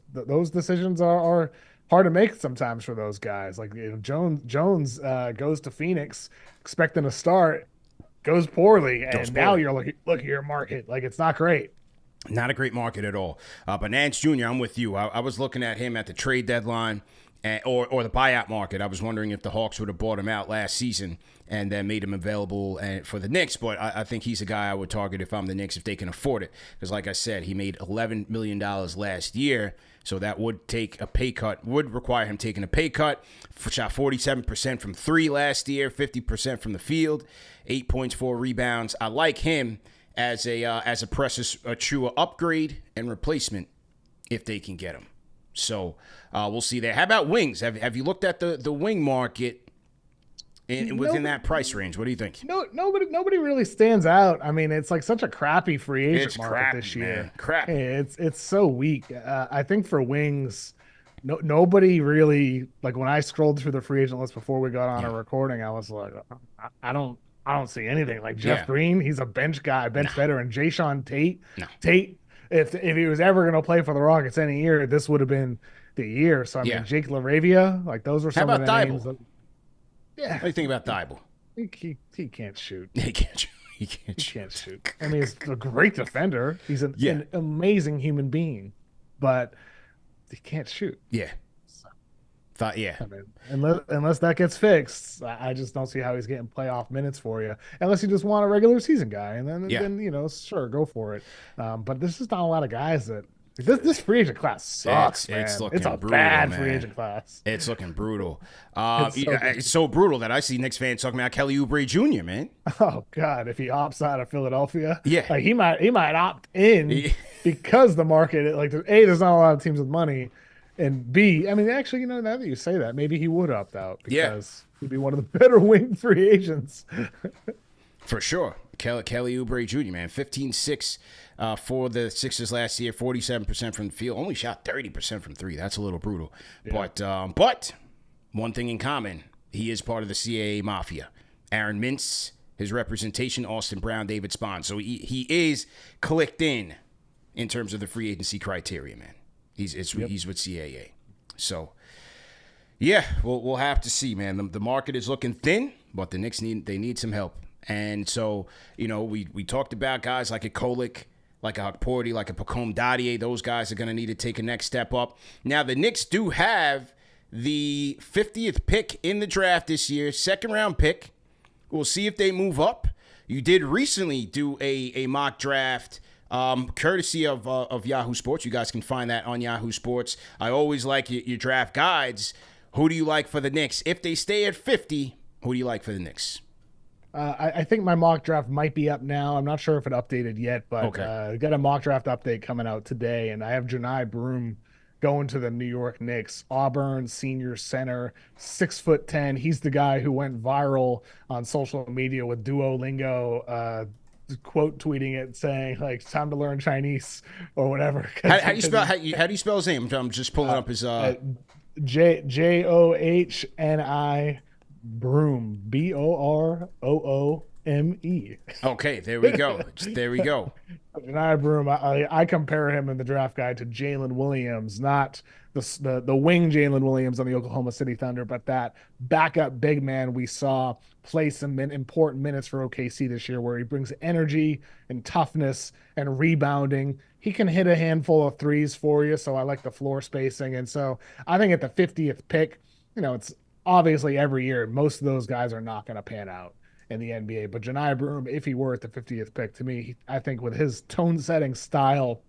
decisions are hard to make sometimes for those guys. Jones goes to Phoenix expecting to start, goes poorly, and now you're looking at your market. It's not great. Not a great market at all. But Nance Jr., I'm with you. I was looking at him at the trade deadline or the buyout market. I was wondering if the Hawks would have bought him out last season and then made him available for the Knicks. But I think he's a guy I would target if I'm the Knicks, if they can afford it. Because like I said, he made $11 million last year. So that would take a pay cut, would require him taking a pay cut. Shot 47% from 3 last year, 50% from the field, 8 points, 4 rebounds. I like him as a Precious Achua upgrade and replacement if they can get him. So we'll see there. How about wings? Have you looked at the wing market? within that price range. What do you think? No, nobody really stands out. I mean, it's like such a crappy free agent market crappy, this year. Man. Crappy. Hey, it's so weak. I think for wings, nobody really, like when I scrolled through the free agent list before we got on a recording, I was like, I don't see anything. Like Jeff Green, he's a bench guy, bench veteran. Jayshawn Tate, if he was ever going to play for the Rockets any year, this would have been the year. So I mean, Jake LaRavia, like those were some of the names. That, what do you think about Thibault? He can't shoot. He can't shoot. He can't shoot. I mean, he's a great defender. He's an amazing human being, but he can't shoot. Yeah. I mean, unless that gets fixed, I just don't see how he's getting playoff minutes for you. Unless you just want a regular season guy, and then sure, go for it. But there's just not a lot of guys that. This free agent class sucks, man. It's a brutal, bad free agent class. It's looking brutal. It's so brutal that I see Knicks fans talking about Kelly Oubre Jr., man. Oh, God, if he opts out of Philadelphia, like he might opt in because the market, like, A, there's not a lot of teams with money, and B, I mean, actually, now that you say that, maybe he would opt out because he'd be one of the better wing free agents. For sure. Kelly Oubre Jr., man, 15-6 for the Sixers last year, 47% from the field, only shot 30% from three. That's a little brutal. Yeah. But one thing in common, he is part of the CAA mafia. Aaron Mintz, his representation, Austin Brown, David Spahn. So he is clicked in terms of the free agency criteria, man. He's with CAA. So, yeah, we'll have to see, man. The market is looking thin, but the Knicks need some help. And so, we talked about guys like a Kolik, like a Hukporti, like a Pacome Dadier. Those guys are going to need to take a next step up. Now, the Knicks do have the 50th pick in the draft this year, second-round pick. We'll see if they move up. You did recently do a mock draft courtesy of Yahoo Sports. You guys can find that on Yahoo Sports. I always like your draft guides. Who do you like for the Knicks? If they stay at 50, who do you like for the Knicks? I think my mock draft might be up now. I'm not sure if it updated yet, but got a mock draft update coming out today, and I have Janai Broom going to the New York Knicks. Auburn senior center, 6'10". He's the guy who went viral on social media with Duolingo, quote tweeting it saying like it's time to learn Chinese or whatever. How do you spell his name? I'm just pulling up his Johni Broome, Broome. Okay, there we go. Janai Broome, I compare him in the draft guide to Jalen Williams, not the wing Jalen Williams on the Oklahoma City Thunder, but that backup big man we saw play some important minutes for OKC this year, where he brings energy and toughness and rebounding. He can hit a handful of threes for you, so I like the floor spacing. And so I think at the 50th pick, it's obviously every year most of those guys are not going to pan out in the NBA. But Janai Broome, if he were at the 50th pick, to me, I think with his tone-setting style,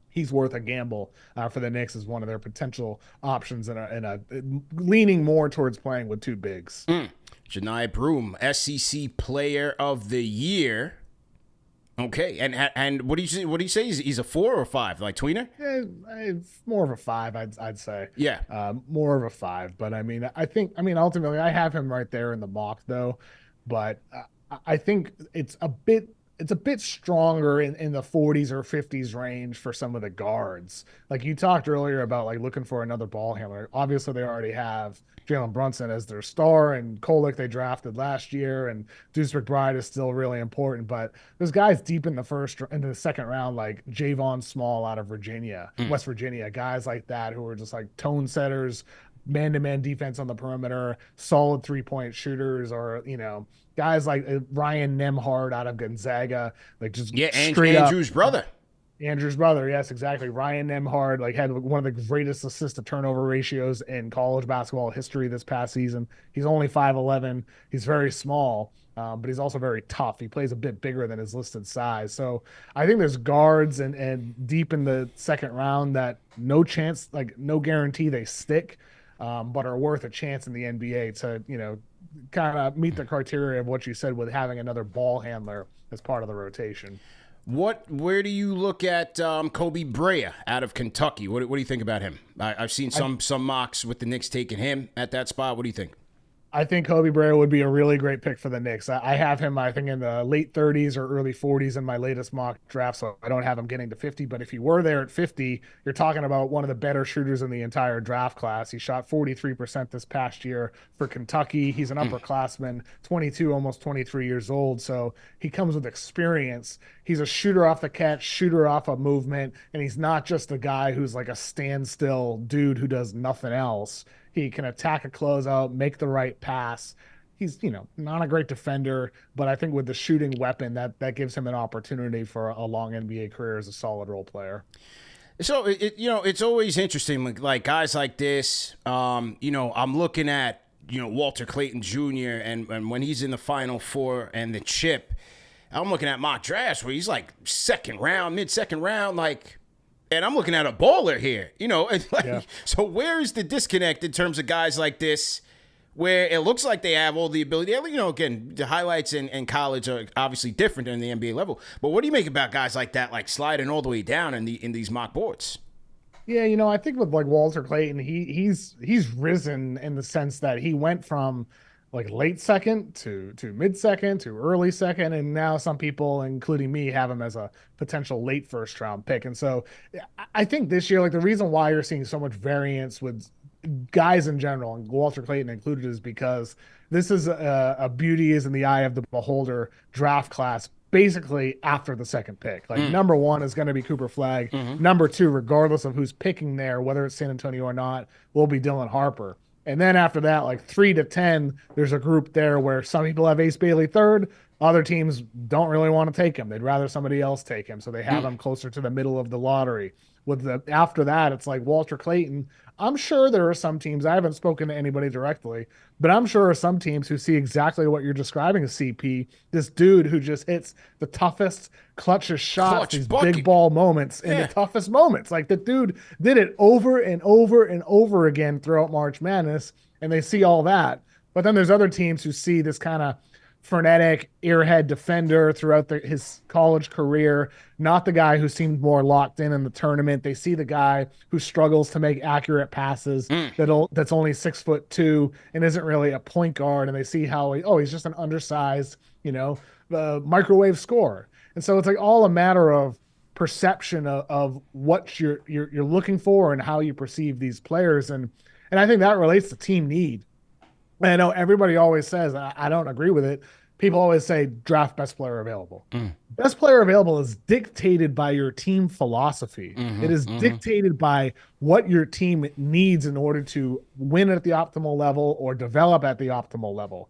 he's worth a gamble for the Knicks as one of their potential options and leaning more towards playing with two bigs. Janai Broome, SEC Player of the Year. Okay, and what do you say? He's a 4 or 5, like tweener? Yeah, more of a 5, I'd say. Yeah, more of a 5. But I mean, ultimately, I have him right there in the mock though. But I think it's a bit stronger in the 40s or 50s range for some of the guards. Like you talked earlier about like looking for another ball handler. Obviously, they already have Jalen Brunson as their star, and Kolik they drafted last year, and Deuce McBride is still really important. But there's guys deep in the second round like Javon Small out of Virginia, West Virginia, guys like that who are just like tone setters, man-to-man defense on the perimeter, solid three-point shooters, or guys like Ryan Nembhard out of Gonzaga, like just straight Andrew's brother. Andrew's brother, yes, exactly. Ryan Nembhard had one of the greatest assist-to-turnover ratios in college basketball history this past season. He's only 5'11". He's very small, but he's also very tough. He plays a bit bigger than his listed size. So I think there's guards and deep in the second round that no guarantee they stick, but are worth a chance in the NBA to, kind of meet the criteria of what you said with having another ball handler as part of the rotation. Where do you look at Kobe Brea out of Kentucky? What do you think about him? I've seen some mocks with the Knicks taking him at that spot. What do you think? I think Kobe Bryant would be a really great pick for the Knicks. I have him, I think, in the late 30s or early 40s in my latest mock draft, so I don't have him getting to 50. But if he were there at 50, you're talking about one of the better shooters in the entire draft class. He shot 43% this past year for Kentucky. He's an upperclassman, 22, almost 23 years old. So he comes with experience. He's a shooter off the catch, shooter off a movement, and he's not just a guy who's like a standstill dude who does nothing else. He can attack a closeout, make the right pass. He's, not a great defender, but I think with the shooting weapon, that gives him an opportunity for a long NBA career as a solid role player. So it's always interesting, like guys like this. I'm looking at Walter Clayton Jr. and when he's in the Final Four and the chip, I'm looking at mock drafts where he's like second round, mid-second round, like. And I'm looking at a baller here, So where is the disconnect in terms of guys like this where it looks like they have all the ability? Again, the highlights in college are obviously different than the NBA level. But what do you make about guys like that, like sliding all the way down in these mock boards? Yeah, I think with like Walter Clayton, he's risen in the sense that he went from like late second to mid second to early second, and now some people, including me, have him as a potential late first round pick. And so I think this year, like the reason why you're seeing so much variance with guys in general, and Walter Clayton included, is because this is a beauty is in the eye of the beholder draft class. Basically after the second pick, like number one is going to be Cooper Flagg. Number two, regardless of who's picking there, whether it's San Antonio or not, will be Dylan Harper. And then after that, like 3 to 10, there's a group there where some people have Ace Bailey third. Other teams don't really want to take him. They'd rather somebody else take him. So they have him closer to the middle of the lottery. After that, it's like Walter Clayton. I'm sure there are some teams, I haven't spoken to anybody directly, but I'm sure there are some teams who see exactly what you're describing as CP, this dude who just hits the toughest, clutchest shots, these big ball moments in the toughest moments. Like the dude did it over and over and over again throughout March Madness, and they see all that. But then there's other teams who see this kind of frenetic, airhead defender throughout his college career, not the guy who seemed more locked in the tournament. They see the guy who struggles to make accurate passes that's only 6'2" and isn't really a point guard, and they see how he's just an undersized, microwave scorer. And so it's like all a matter of perception of what you're looking for and how you perceive these players, and I think that relates to team need. And I know everybody always says, I don't agree with it. People always say draft best player available. Best player available is dictated by your team philosophy. It is dictated by what your team needs in order to win at the optimal level or develop at the optimal level.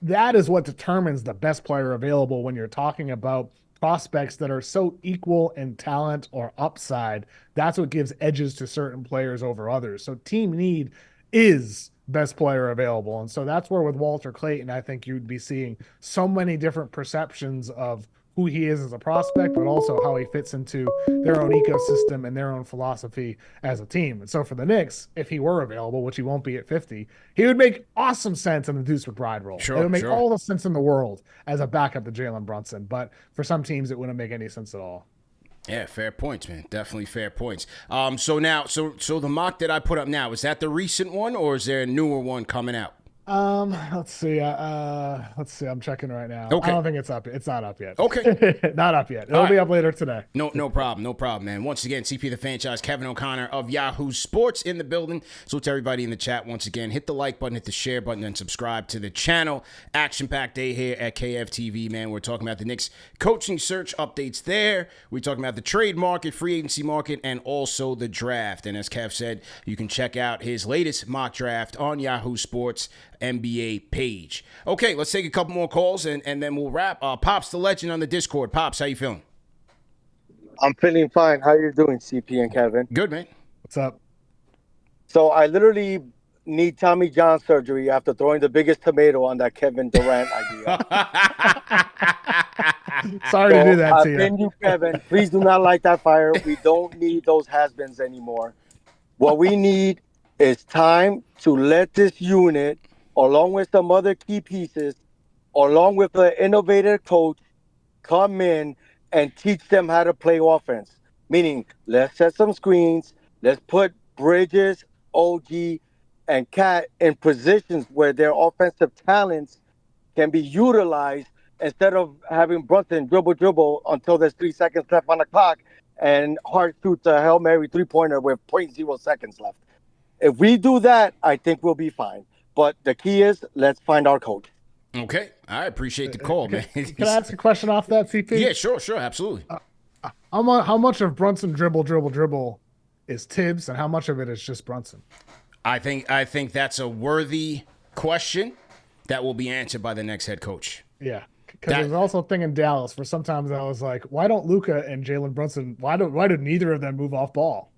That is what determines the best player available when you're talking about prospects that are so equal in talent or upside. That's what gives edges to certain players over others. So team need is best player available. And so that's where with Walter Clayton, I think you'd be seeing so many different perceptions of who he is as a prospect, but also how he fits into their own ecosystem and their own philosophy as a team. And so for the Knicks, if he were available, which he won't be at 50, he would make awesome sense in the Deuce McBride role. It would make all the sense in the world as a backup to Jalen Brunson. But for some teams, it wouldn't make any sense at all. Yeah, fair points, man. Definitely fair points. So the mock that I put up now, is that the recent one or is there a newer one coming out? Let's see. I'm checking right now. Okay. I don't think it's up. It's not up yet. Okay. Not up yet. It'll be up later today. No problem, man. Once again, CP the franchise, Kevin O'Connor of Yahoo Sports in the building. So to everybody in the chat, once again, hit the like button, hit the share button, and subscribe to the channel. Action-packed day here at KFTV, man. We're talking about the Knicks coaching search updates there. We're talking about the trade market, free agency market, and also the draft. And as Kev said, you can check out his latest mock draft on Yahoo Sports NBA page. Okay, let's take a couple more calls and then we'll wrap. Pops the Legend on the Discord. Pops, how you feeling? I'm feeling fine. How you doing, CP and Kevin? Good, man. What's up? So I literally need Tommy John surgery after throwing the biggest tomato on that Kevin Durant idea. Sorry to do that to you. Thank you, Kevin. Please do not light that fire. We don't need those has-beens anymore. What we need is time to let this unit, along with some other key pieces, along with an innovative coach, come in and teach them how to play offense. Meaning, let's set some screens, let's put Bridges, OG, and Cat in positions where their offensive talents can be utilized instead of having Brunson dribble until there's 3 seconds left on the clock and Hart shoots a Hail Mary 3-pointer with 0.0 seconds left. If we do that, I think we'll be fine. But the key is, let's find our coach. Okay. I appreciate the call, man. Can I ask a question off that, CP? Yeah, sure, absolutely. How much of Brunson dribble is Tibbs, and how much of it is just Brunson? I think that's a worthy question that will be answered by the next head coach. Yeah, because there's also a thing in Dallas where sometimes I was like, why don't Luka and Jalen Brunson? Why do neither of them move off ball?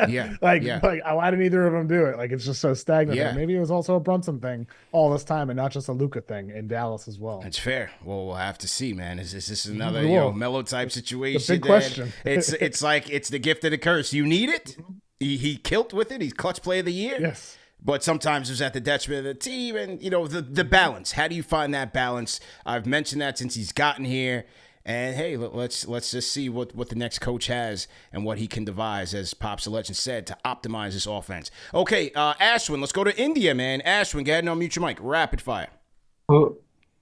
Yeah, why do neither of them do it? Like, it's just so stagnant. Yeah. Maybe it was also a Brunson thing all this time, and not just a Luka thing in Dallas as well. That's fair. Well, we'll have to see, man. Is this another Melo type situation? The big question. It's like it's the gift of the curse. You need it. He killed with it. He's clutch player of the year. Yes. But sometimes it's at the detriment of the team, and the balance. How do you find that balance? I've mentioned that since he's gotten here. And hey, let's just see what the next coach has and what he can devise, as Pops the Legend said, to optimize this offense. Okay, Ashwin, let's go to India, man. Ashwin, go ahead and unmute your mic. Rapid fire.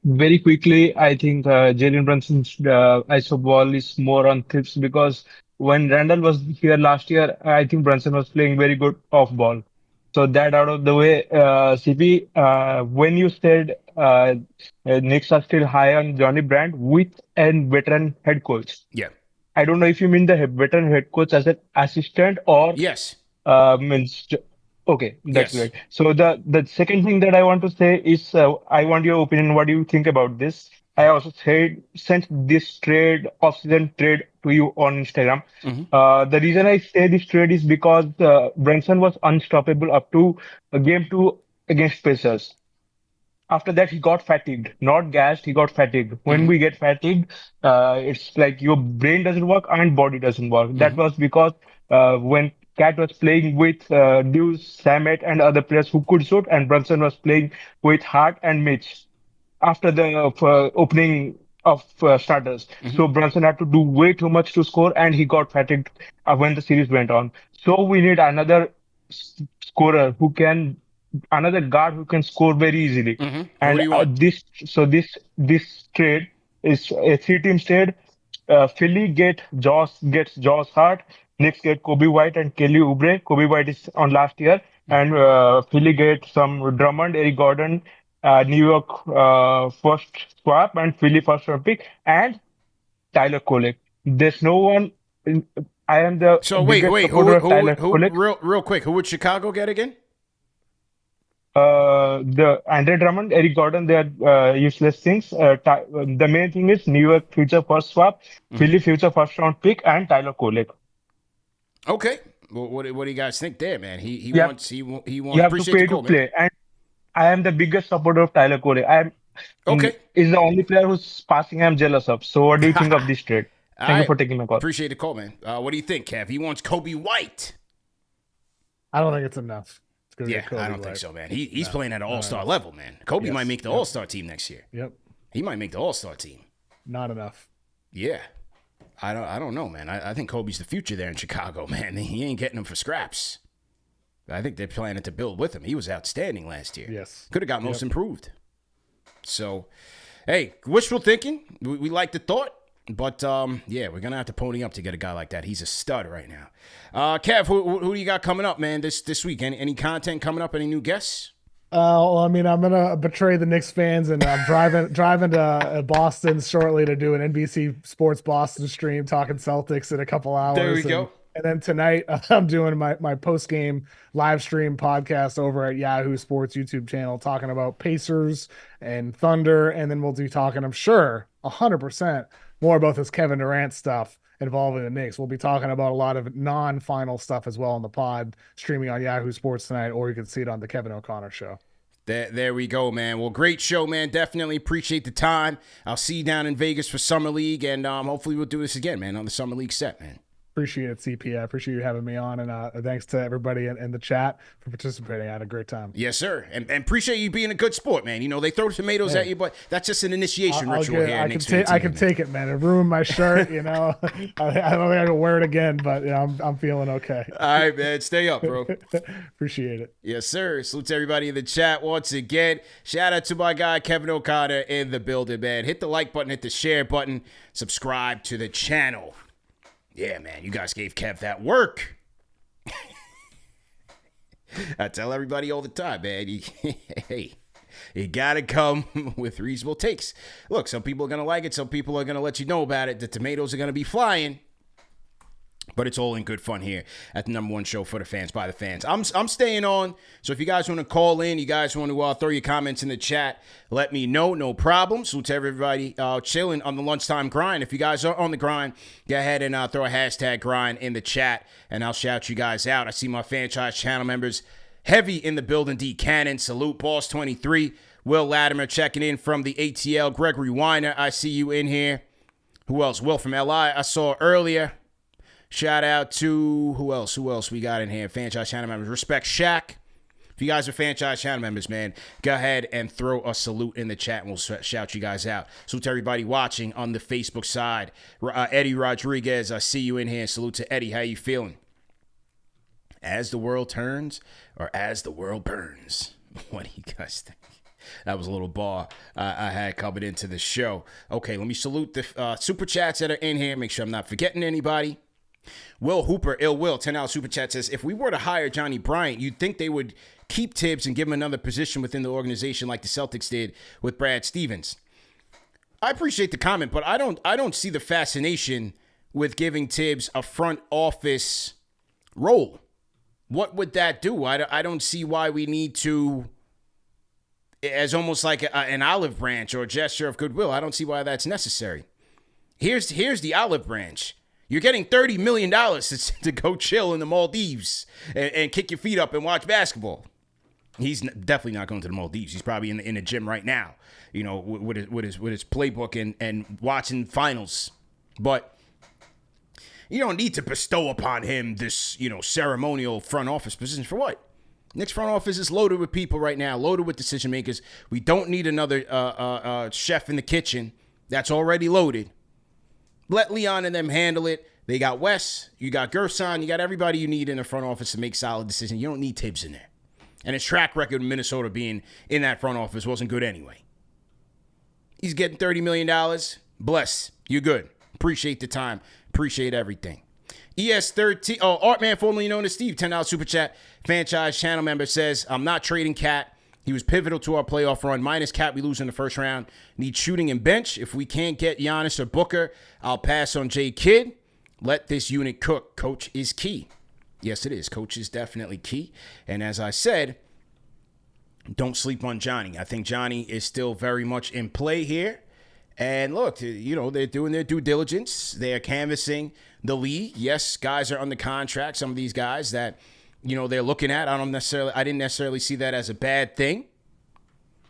Very quickly, I think Jalen Brunson's ISO ball is more on tips, because when Randall was here last year, I think Brunson was playing very good off ball. So that out of the way, CP, when you said Knicks are still high on Johnny Brand with a veteran head coach. Yeah. I don't know if you mean the veteran head coach as an assistant or yes. Okay, that's Yes. great. So the second thing that I want to say is I want your opinion. What do you think about this? I also sent this off-season trade to you on Instagram. The reason I say this trade is because Brunson was unstoppable up to game 2 against Pacers. After that, he got fatigued, not gassed. He got fatigued. When we get fatigued, it's like your brain doesn't work and body doesn't work. That was because when Cat was playing with Deuce, Samet, and other players who could shoot, and Brunson was playing with Hart and Mitch after the opening of starters. So Brunson had to do way too much to score, and he got fatigued when the series went on. So we need another scorer another guard who can score very easily. And this trade is a 3-team trade. Philly gets Josh Hart, Knicks get Kobe White and Kelly Oubre. Kobe White is on last year, and Philly get some Drummond, Eric Gordon, New York first swap and Philly first round pick, and Tyler Kolek. There's no one. I am the biggest supporter of Tyler Kolek. Real quick, who would Chicago get again? The Andre Drummond, Eric Gordon, they are useless things. The main thing is New York future first swap, Philly future first round pick, and Tyler Kolek. Okay. Well, what do you guys think there, man? He wants. You have to pay to play, and I am the biggest supporter of Tyler Kolek. He's the only player whose passing I'm jealous of. So what do you think of this trade? Thank you for taking my call. Appreciate the call, man. What do you think, Kev? He wants Kobe White. I don't think it's enough. Yeah, I don't think so, man. He's playing at an all-star level, man. Kobe might make the all-star team next year. Yep. He might make the all-star team. Not enough. Yeah. I don't know, man. I think Kobe's the future there in Chicago, man. He ain't getting him for scraps. I think they're planning to build with him. He was outstanding last year. Yes. Could have got most improved. So, hey, wishful thinking. We like the thought. But, yeah, we're going to have to pony up to get a guy like that. He's a stud right now. Kev, who do you got coming up, man, this week? Any content coming up? Any new guests? Well, I mean, I'm going to betray the Knicks fans, and I'm driving to Boston shortly to do an NBC Sports Boston stream talking Celtics in a couple hours. There we go. And then tonight, I'm doing my post-game live stream podcast over at Yahoo Sports YouTube channel talking about Pacers and Thunder, and then we'll be talking, I'm sure, 100% more about this Kevin Durant stuff involving the Knicks. We'll be talking about a lot of non-final stuff as well on the pod, streaming on Yahoo Sports tonight, or you can see it on the Kevin O'Connor Show. There we go, man. Well, great show, man. Definitely appreciate the time. I'll see you down in Vegas for Summer League, and hopefully we'll do this again, man, on the Summer League set, man. Appreciate it, CP. I appreciate you having me on, and thanks to everybody in the chat for participating. I had a great time. Yes, sir. And appreciate you being a good sport, man. You know, they throw tomatoes at you, but that's just an initiation ritual here. I can take it, man. It ruined my shirt, you know. I don't think I can wear it again, but you know, I'm feeling okay. All right, man. Stay up, bro. Appreciate it. Yes, sir. Salute to everybody in the chat once again. Shout out to my guy, Kevin O'Connor, in the building, man. Hit the like button, hit the share button, subscribe to the channel. Yeah, man, you guys gave Kev that work. I tell everybody all the time, man, you got to come with reasonable takes. Look, some people are going to like it. Some people are going to let you know about it. The tomatoes are going to be flying. But it's all in good fun here at the number one show for the fans, by the fans. I'm staying on. So if you guys want to call in, you guys want to throw your comments in the chat, let me know. No problem. So to everybody chilling on the lunchtime grind. If you guys are on the grind, go ahead and throw a hashtag grind in the chat, and I'll shout you guys out. I see my franchise channel members heavy in the building. D Cannon, salute. Boss 23, Will Latimer checking in from the ATL. Gregory Weiner, I see you in here. Who else? Will from LI, I saw earlier. Shout out to who else we got in here? Franchise channel members. Respect Shaq. If you guys are franchise channel members, man, go ahead and throw a salute in the chat, and we'll shout you guys out. Salute to everybody watching on the Facebook side. Eddie Rodriguez, I see you in here. Salute to Eddie. How you feeling? As the world turns or as the world burns? What do you guys think? That was a little bar I had coming into the show. Okay, let me salute the super chats that are in here. Make sure I'm not forgetting anybody. Will Hooper, Ill Will, $10 super chat says, if we were to hire Johnny Bryant, you'd think they would keep Tibbs and give him another position within the organization like the Celtics did with Brad Stevens. I appreciate the comment, but I don't see the fascination with giving Tibbs a front office role. What would that do? I don't see why we need to, as almost like an olive branch or a gesture of goodwill. I don't see why that's necessary. Here's the olive branch. You're getting $30 million to go chill in the Maldives and kick your feet up and watch basketball. He's definitely not going to the Maldives. He's probably in the gym right now, you know, with his playbook and watching finals. But you don't need to bestow upon him this, you know, ceremonial front office position for what? Knicks front office is loaded with people right now, loaded with decision makers. We don't need another chef in the kitchen that's already loaded. Let Leon and them handle it. They got Wes, you got Gerson, you got everybody you need in the front office to make solid decisions. You don't need Tibbs in there. And his track record in Minnesota being in that front office wasn't good anyway. He's getting $30 million. Bless. You're good. Appreciate the time. Appreciate everything. ES13, Artman, formerly known as Steve, $10 super chat. Franchise channel member says, I'm not trading Cat. He was pivotal to our playoff run. Minus Cat, we lose in the first round. Need shooting and bench. If we can't get Giannis or Booker, I'll pass on J. Kidd. Let this unit cook. Coach is key. Yes, it is. Coach is definitely key. And as I said, don't sleep on Johnny. I think Johnny is still very much in play here. And look, you know, they're doing their due diligence. They're canvassing the league. Yes, guys are under contract. Some of these guys that, you know, they're looking at. I didn't necessarily see that as a bad thing.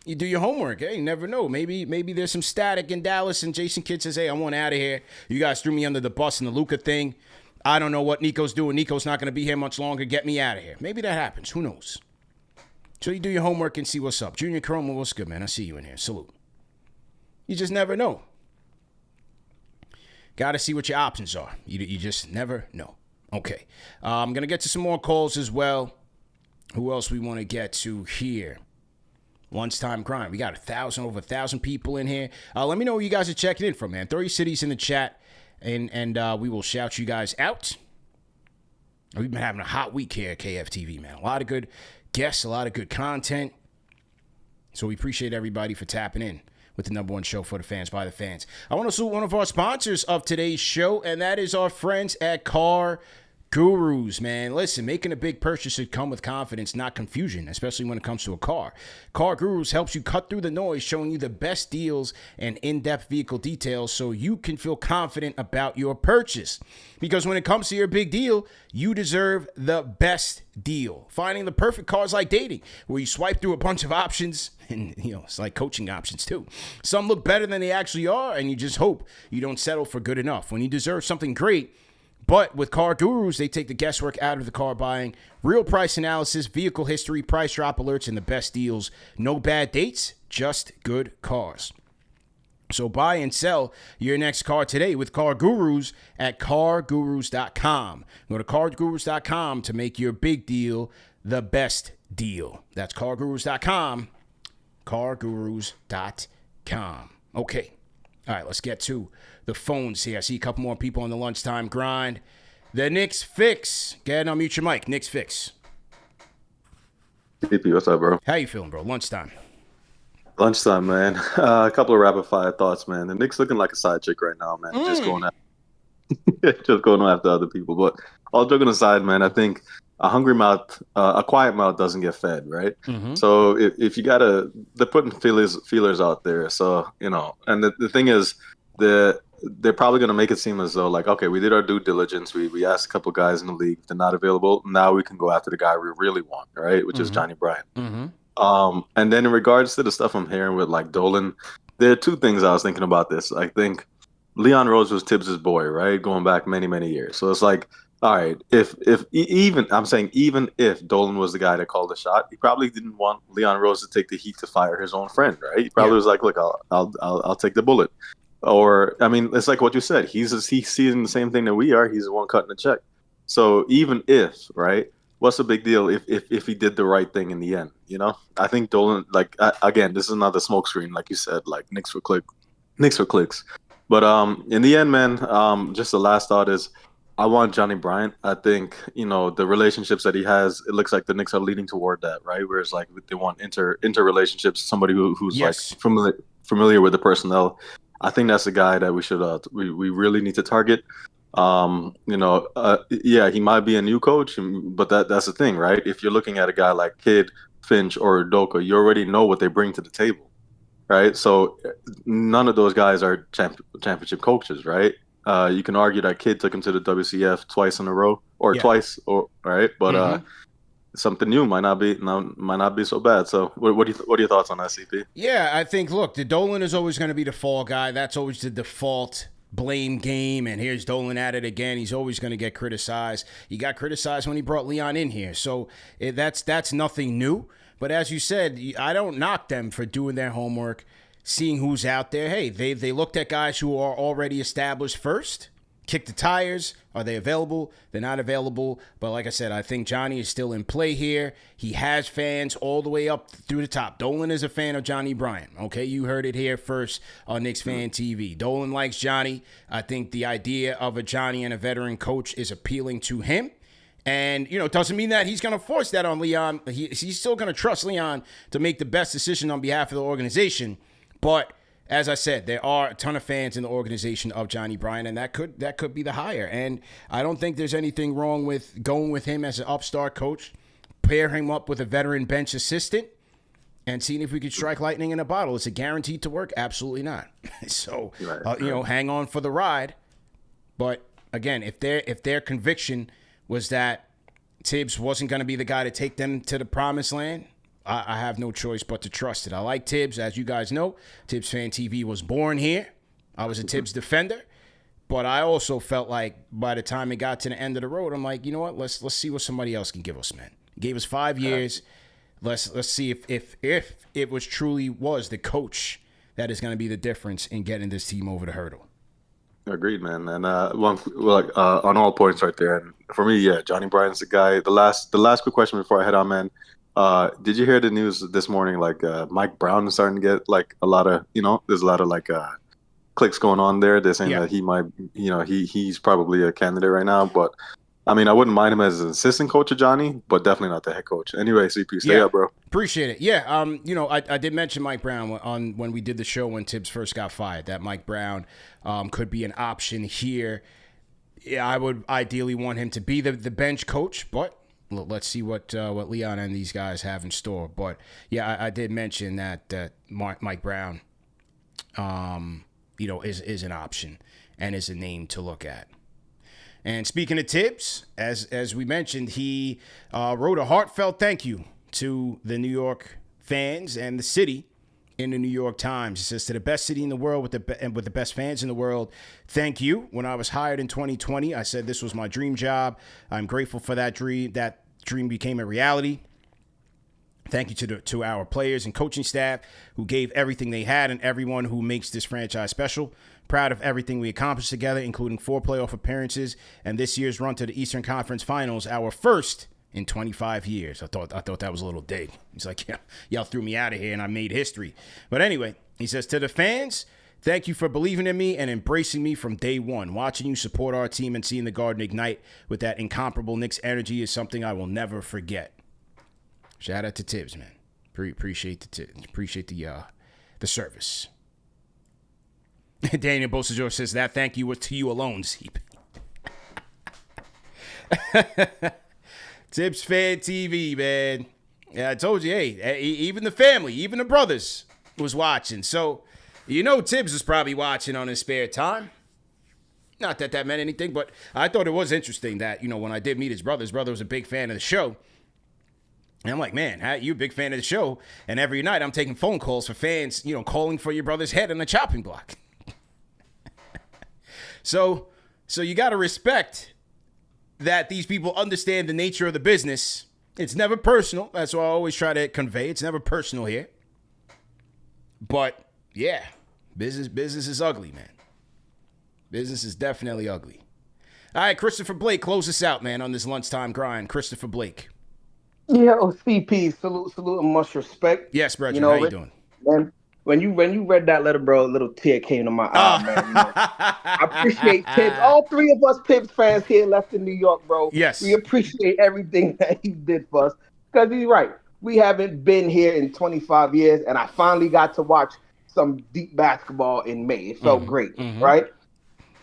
You do your homework. Hey, you never know. Maybe there's some static in Dallas and Jason Kidd says, hey, I want out of here. You guys threw me under the bus in the Luka thing. I don't know what Nico's doing. Nico's not going to be here much longer. Get me out of here. Maybe that happens. Who knows? So you do your homework and see what's up. Junior Chroma, what's good, man? I see you in here. Salute. You just never know. Got to see what your options are. You just never know. Okay. I'm going to get to some more calls as well. Who else we want to get to here? Lunchtime grind. We got over 1,000 people in here. Let me know where you guys are checking in from, man. Throw your cities in the chat, and we will shout you guys out. We've been having a hot week here at KFTV, man. A lot of good guests, a lot of good content. So we appreciate everybody for tapping in with the number one show for the fans, by the fans. I want to salute one of our sponsors of today's show, and that is our friends at Car Gurus, man. Listen, making a big purchase should come with confidence, not confusion, especially when it comes to a car. Car Gurus helps you cut through the noise, showing you the best deals and in-depth vehicle details so you can feel confident about your purchase. Because when it comes to your big deal, you deserve the best deal. Finding the perfect car is like dating, where you swipe through a bunch of options, and you know, it's like coaching options too. Some look better than they actually are, and you just hope you don't settle for good enough. When you deserve something great, But with Car Gurus, they take the guesswork out of the car buying. Real price analysis, vehicle history, price drop alerts, and the best deals. No bad dates, just good cars. So buy and sell your next car today with Car Gurus at cargurus.com. Go to cargurus.com to make your big deal the best deal. That's cargurus.com, cargurus.com. Okay. All right, let's get to the phones here. I see a couple more people on the lunchtime grind. The Knicks Fix. Go ahead and unmute your mic. Knicks Fix. DP, what's up, bro? How you feeling, bro? Lunchtime. Lunchtime, man. A couple of rapid fire thoughts, man. The Knicks looking like a side chick right now, man. Just going after other people. But all joking aside, man, I think a hungry mouth, a quiet mouth doesn't get fed, right? So if you they're putting feelers out there. So, and the thing is, they're probably going to make it seem as though, like, okay, we did our due diligence. We asked a couple guys in the league. They're not available. Now we can go after the guy we really want, right? Which is Johnny Bryant. And then in regards to the stuff I'm hearing with, like, Dolan, there are two things I was thinking about this. I think Leon Rose was Tibbs' boy, right? Going back many, many years. So it's like, all right, even if Dolan was the guy that called the shot, he probably didn't want Leon Rose to take the heat to fire his own friend, right? He probably was like, look, I'll take the bullet. Or, I mean, it's like what you said. He's seeing the same thing that we are. He's the one cutting the check. So even if, right, what's the big deal if he did the right thing in the end, I think Dolan, like, again, this is another smokescreen, like you said, like Knicks for clicks. But in the end, man, just the last thought is, I want Johnny Bryant. I think, the relationships that he has, it looks like the Knicks are leading toward that, right? Whereas, like, they want interrelationships, somebody who's like familiar with the personnel. I think that's a guy that we should we really need to target. Yeah, he might be a new coach, but that's the thing, right? If you're looking at a guy like Kidd, Finch, or Udoka, you already know what they bring to the table, right? So none of those guys are championship coaches, right? You can argue that Kidd took him to the WCF twice in a row, or twice, right? But something new might not be so bad. So what are your thoughts on that, CP? Yeah, I think, look, the Dolan is always going to be the fall guy. That's always the default blame game, and here's Dolan at it again. He's always going to get criticized. He got criticized when he brought Leon in here, so that's nothing new. But as you said, I don't knock them for doing their homework, seeing who's out there. Hey, they looked at guys who are already established first, kick the tires. Are they available? They're not available. But like I said, I think Johnny is still in play here. He has fans all the way up through the top. Dolan is a fan of Johnny Bryant. Okay, you heard it here first on KnicksFanTV. Dolan likes Johnny. I think the idea of a Johnny and a veteran coach is appealing to him. And, it doesn't mean that he's going to force that on Leon. He's still going to trust Leon to make the best decision on behalf of the organization. But as I said, there are a ton of fans in the organization of Johnny Bryant, and that could be the hire. And I don't think there's anything wrong with going with him as an upstart coach, pair him up with a veteran bench assistant, and seeing if we could strike lightning in a bottle. Is it guaranteed to work? Absolutely not. So, hang on for the ride. But again, if their conviction was that Tibbs wasn't going to be the guy to take them to the promised land, I have no choice but to trust it. I like Tibbs. As you guys know, KnicksFanTV was born here. I was a Tibbs defender. But I also felt like by the time it got to the end of the road, I'm like, you know what? Let's see what somebody else can give us, man. He gave us 5 years. Let's see if it truly was the coach that is going to be the difference in getting this team over the hurdle. Agreed, man. And on all points right there. And for me, yeah, Johnny Bryant's the guy. The last quick question before I head on, man. Did you hear the news this morning? Like Mike Brown is starting to get like a lot of, there's a lot of like clicks going on there. They're saying that he might, he's probably a candidate right now. But I mean, I wouldn't mind him as an assistant coach of Johnny, but definitely not the head coach. Anyway, CP, stay up, bro. Appreciate it. Yeah. I did mention Mike Brown when we did the show when Tibbs first got fired, that Mike Brown could be an option here. Yeah, I would ideally want him to be the bench coach, but let's see what Leon and these guys have in store. But yeah, I did mention that Mike Brown, is an option and is a name to look at. And speaking of Tibbs, as we mentioned, he wrote a heartfelt thank you to the New York fans and the city in the New York Times. It says, to the best city in the world with the best fans in the world, thank you. When I was hired in 2020, I said this was my dream job. I'm grateful for that dream. That dream became a reality. Thank you to our players and coaching staff who gave everything they had and everyone who makes this franchise special. Proud of everything we accomplished together, including 4 playoff appearances and this year's run to the Eastern Conference Finals, our first in 25 years. I thought that was a little dig. He's like, yeah, y'all threw me out of here and I made history. But anyway, he says, to the fans, thank you for believing in me and embracing me from day one. Watching you support our team and seeing the Garden ignite with that incomparable Knicks energy is something I will never forget. Shout out to Tibbs, man. Appreciate the service. Daniel Bosajor says that thank you was to you alone, Zeep. Tibbs Fan TV, man. Yeah, I told you, hey, even the family, even the brothers was watching. So, Tibbs was probably watching on his spare time. Not that meant anything, but I thought it was interesting that, when I did meet his brother was a big fan of the show. And I'm like, man, you're a big fan of the show. And every night I'm taking phone calls for fans, calling for your brother's head on the chopping block. So you got to respect that these people understand the nature of the business. It's never personal. That's what I always try to convey. It's never personal here. But, yeah, business is ugly, man. Business is definitely ugly. All right, Christopher Blake, close us out, man, on this lunchtime grind. Christopher Blake. Yeah, CP, salute and much respect. Yes, Brethren, how you doing? Man, when you read that letter, bro, a little tear came to my eye, man. I appreciate Tibbs. All 3 of us Tibbs fans here left in New York, bro. Yes. We appreciate everything that he did for us. Because he's right. We haven't been here in 25 years, and I finally got to watch some deep basketball in May. It felt great, right?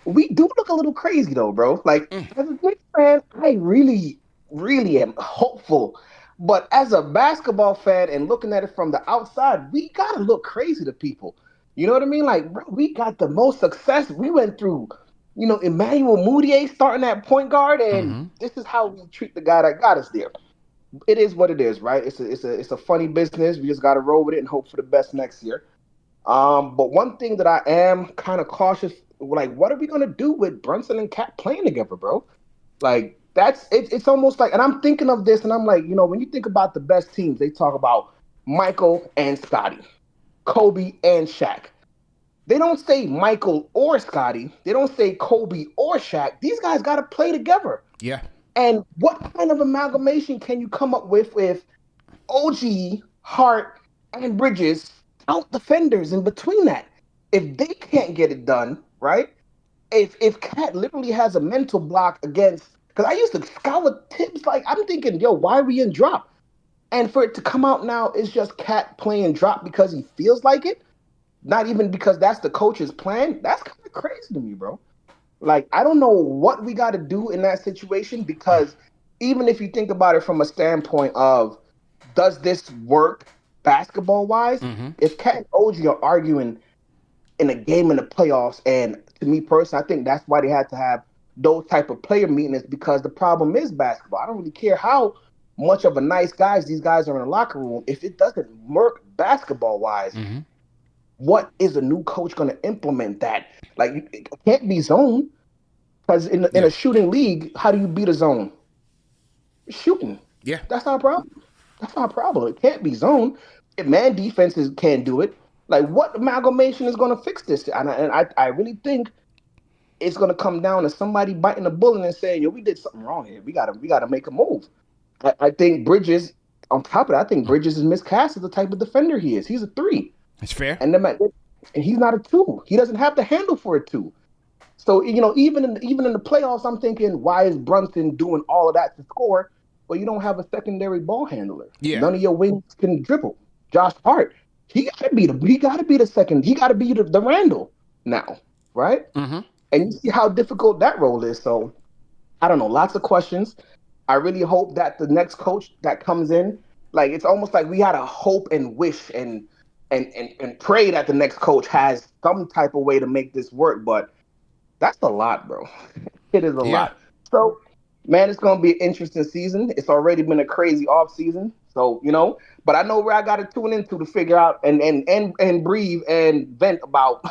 We do look a little crazy, though, bro. Like, as a Knicks fan, I really am hopeful. But as a basketball fan and looking at it from the outside, we got to look crazy to people. You know what I mean? Like, bro, we got the most success. We went through, Emmanuel Mudiay starting at point guard, and this is how we treat the guy that got us there. It is what it is, right? It's a funny business. We just got to roll with it and hope for the best next year. But one thing that I am kind of cautious, like, what are we going to do with Brunson and Cat playing together, bro? Like, it's almost like, and I'm thinking of this, and I'm like, when you think about the best teams, they talk about Michael and Scotty, Kobe and Shaq. They don't say Michael or Scotty. They don't say Kobe or Shaq. These guys got to play together. Yeah. And what kind of amalgamation can you come up with OG, Hart, and Bridges out defenders in between that? If they can't get it done, right? If Cat literally has a mental block against, because I used to scour Tibbs, like, I'm thinking, yo, why are we in drop? And for it to come out now, it's just Cat playing drop because he feels like it, not even because that's the coach's plan. That's kind of crazy to me, bro. Like, I don't know what we got to do in that situation, because even if you think about it from a standpoint of, does this work basketball-wise? If Cat and OG are arguing in a game in the playoffs, and to me personally, I think that's why they had to have those type of player meetings, because the problem is basketball. I don't really care how much of a nice guys these guys are in the locker room. If it doesn't work basketball-wise, what is a new coach going to implement that? Like, it can't be zone, because in a shooting league, how do you beat a zone? Shooting. Yeah. That's not a problem. That's not a problem. It can't be zone. If man defenses can't do it, like, what amalgamation is going to fix this? And I really think it's going to come down to somebody biting a bullet and saying, yo, we did something wrong here. We gotta make a move. I think Bridges, on top of that, I think Bridges is miscast as the type of defender he is. He's a 3. That's fair. And he's not a 2. He doesn't have the handle for a 2. So, even in the playoffs, I'm thinking, why is Brunson doing all of that to score? Well, you don't have a secondary ball handler. Yeah. None of your wings can dribble. Josh Hart, he got to be the second. He got to be the Randall now, right? And you see how difficult that role is. So, I don't know. Lots of questions. I really hope that the next coach that comes in, like, it's almost like we had to hope and wish and pray that the next coach has some type of way to make this work. But that's a lot, bro. It is a lot. So, man, it's going to be an interesting season. It's already been a crazy off season. So, but I know where I got to tune into to figure out and breathe and vent about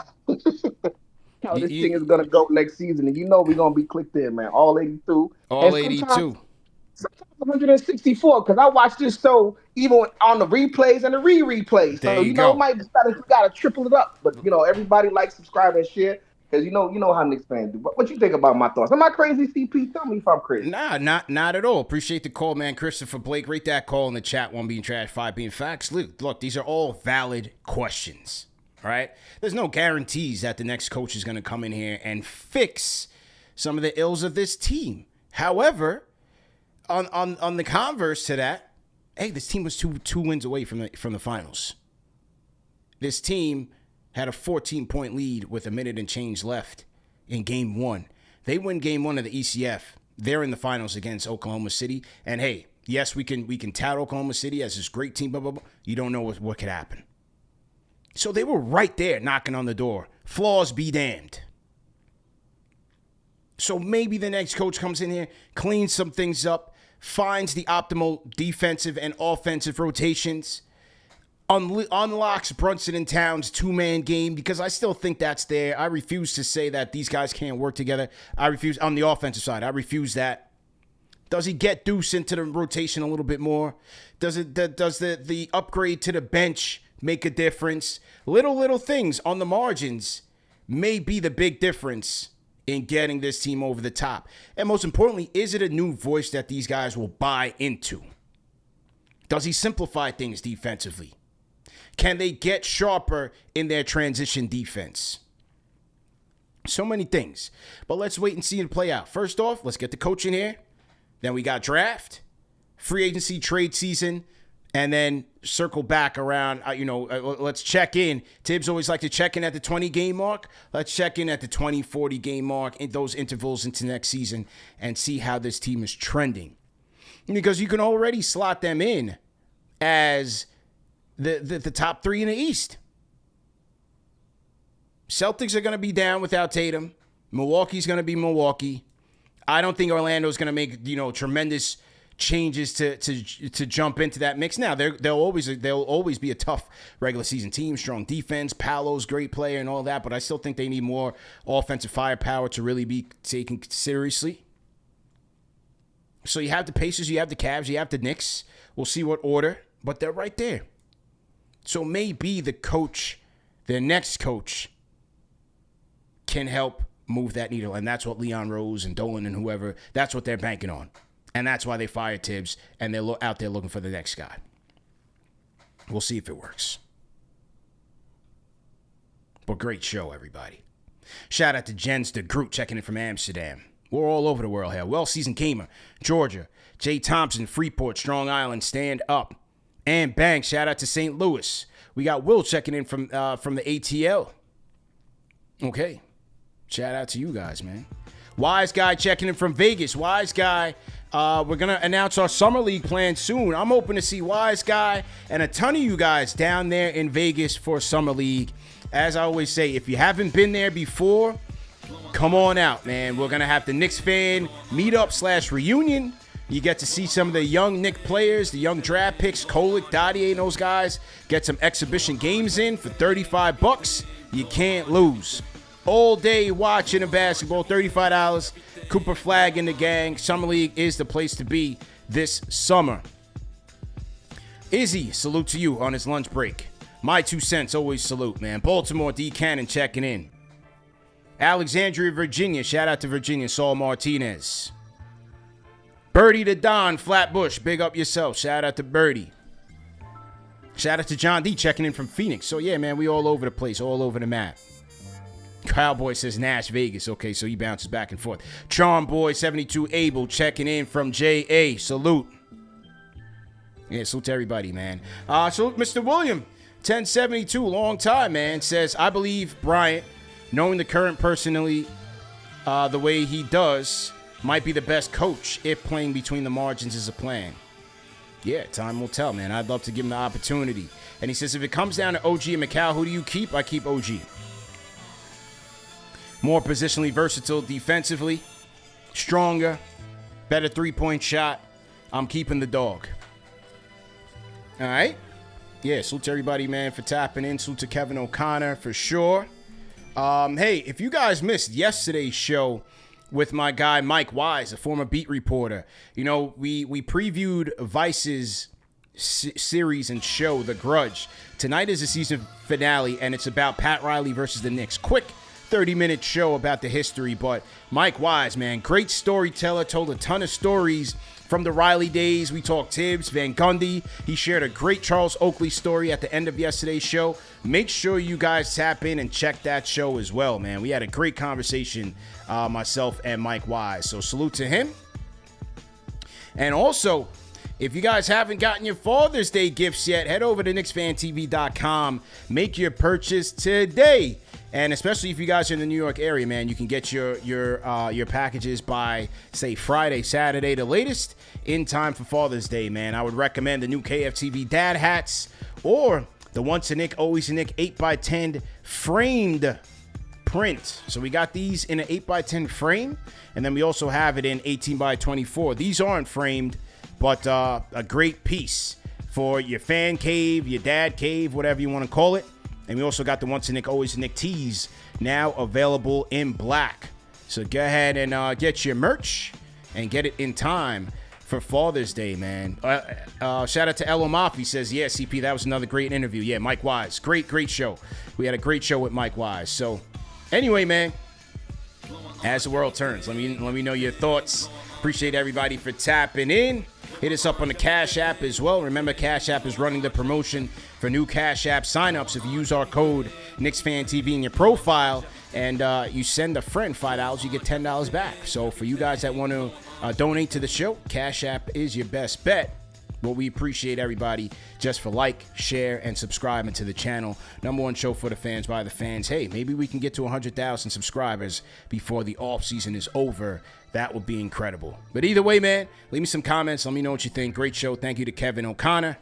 how this thing is going to go next season. And we're going to be clicked in, man. All 82. All 82. Sometimes 164, because I watch this show even on the replays and the replays. So There you go. you gotta triple it up. But everybody likes, subscribe, and share, because you know how Knicks fans do. What you think about my thoughts? Am I crazy, CP? Tell me if I'm crazy. Nah, not at all. Appreciate the call, man. Christopher Blake, rate that call in the chat. 1 being trash, 5 being facts. Look, these are all valid questions. All right, there's no guarantees that the next coach is going to come in here and fix some of the ills of this team. However, on the converse to that, hey, this team was two wins away from the finals. This team had a 14-point lead with a minute and change left in Game 1. They win Game 1 of the ECF. They're in the finals against Oklahoma City. And hey, yes, we can tout Oklahoma City as this great team. Blah blah blah. You don't know what could happen. So they were right there knocking on the door. Flaws be damned. So maybe the next coach comes in here, cleans some things up, finds the optimal defensive and offensive rotations, unlocks Brunson and Towns' two-man game, because I still think that's there. I refuse to say that these guys can't work together. I refuse on the offensive side. I refuse that. Does he get Deuce into the rotation a little bit more? Does the upgrade to the bench make a difference? Little things on the margins may be the big difference in getting this team over the top. And most importantly, is it a new voice that these guys will buy into? Does he simplify things defensively? Can they get sharper in their transition defense? So many things. But let's wait and see it play out. First off, let's get the coach in here. Then we got draft, free agency, trade season, and then circle back around, let's check in. Tibbs always like to check in at the 20-game mark. Let's check in at the 20, 40-game mark in those intervals into next season and see how this team is trending. Because you can already slot them in as the top 3 in the East. Celtics are going to be down without Tatum. Milwaukee's going to be Milwaukee. I don't think Orlando's going to make, tremendous changes to jump into that mix. Now they'll always be a tough regular season team, strong defense, Paolo's great player and all that, but I still think they need more offensive firepower to really be taken seriously. So you have the Pacers, you have the Cavs, you have the Knicks. We'll see what order, but they're right there. So maybe the next coach can help move that needle, and that's what Leon Rose and Dolan and whoever, that's what they're banking on. And that's why they fired Tibbs, and they're out there looking for the next guy. We'll see if it works. But great show, everybody. Shout out to Jens de Groot checking in from Amsterdam. We're all over the world here. Well-seasoned gamer, Georgia. Jay Thompson, Freeport, Strong Island, stand up. And Banks, shout out to St. Louis. We got Will checking in from the ATL. Okay. Shout out to you guys, man. Wise Guy checking in from Vegas. Wise Guy, we're going to announce our Summer League plan soon. I'm hoping to see Wise Guy and a ton of you guys down there in Vegas for Summer League. As I always say, if you haven't been there before, come on out, man. We're going to have the Knicks fan meetup / reunion. You get to see some of the young Knicks players, the young draft picks, Kolick, Dottier, and those guys. Get some exhibition games in for $35. You can't lose. All day watching a basketball, $35. Cooper Flag and the gang. Summer League is the place to be this summer. Izzy, salute to you on his lunch break. My 2 cents, always salute, man. Baltimore, D. Cannon checking in. Alexandria, Virginia. Shout out to Virginia, Saul Martinez. Birdie to Don, Flatbush. Big up yourself. Shout out to Birdie. Shout out to John D. checking in from Phoenix. So, yeah, man, we all over the place, all over the map. Cowboy says Nash Vegas. Okay, so he bounces back and forth. Charm Boy 72 Abel checking in from JA. Salute. Yeah, salute to everybody, man. Salute Mr. William 1072. Long time, man. Says, I believe Bryant, knowing the current personally the way he does, might be the best coach if playing between the margins is a plan. Yeah, time will tell, man. I'd love to give him the opportunity. And he says, if it comes down to OG and McCall, who do you keep? I keep OG. More positionally versatile defensively, stronger, better three-point shot. I'm keeping the dog. All right. Yeah, salute to everybody, man, for tapping in. Salute to Kevin O'Connor for sure. Hey, if you guys missed yesterday's show with my guy Mike Wise, a former beat reporter, we previewed Vice's series and show, The Grudge. Tonight is the season finale, and it's about Pat Riley versus the Knicks. Quick 30-minute show about the history, but Mike Wise, man, great storyteller, told a ton of stories from the Riley days. We talked Tibbs, Van Gundy. He shared a great Charles Oakley story at the end of yesterday's show. Make sure you guys tap in and check that show as well, man. We had a great conversation, myself and Mike Wise. So salute to him. And also, if you guys haven't gotten your Father's Day gifts yet, head over to KnicksFanTV.com. Make your purchase today. And especially if you guys are in the New York area, man, you can get your packages by, say, Friday, Saturday, the latest, in time for Father's Day, man. I would recommend the new KFTV dad hats or the Once a Knick, Always a Knick 8x10 framed print. So we got these in an 8x10 frame, and then we also have it in 18x24. These aren't framed, but a great piece for your fan cave, your dad cave, whatever you want to call it. And we also got the Once a Knick, Always a Knick tees now available in black. So go ahead and get your merch and get it in time for Father's Day, man. Shout out to Elo Mop. He says, yeah, CP, that was another great interview. Yeah, Mike Wise. Great show. We had a great show with Mike Wise. So anyway, man, as the world turns, let me know your thoughts. Appreciate everybody for tapping in. Hit us up on the Cash App as well. Remember, Cash App is running the promotion for new Cash App signups. If you use our code KnicksFanTV in your profile and you send a friend $5, you get $10 back. So for you guys that want to donate to the show, Cash App is your best bet. But we appreciate everybody just for like, share, and subscribing to the channel. #1 show for the fans, by the fans. Hey, maybe we can get to 100,000 subscribers before the off season is over. That would be incredible. But either way, man, leave me some comments. Let me know what you think. Great show. Thank you to Kevin O'Connor.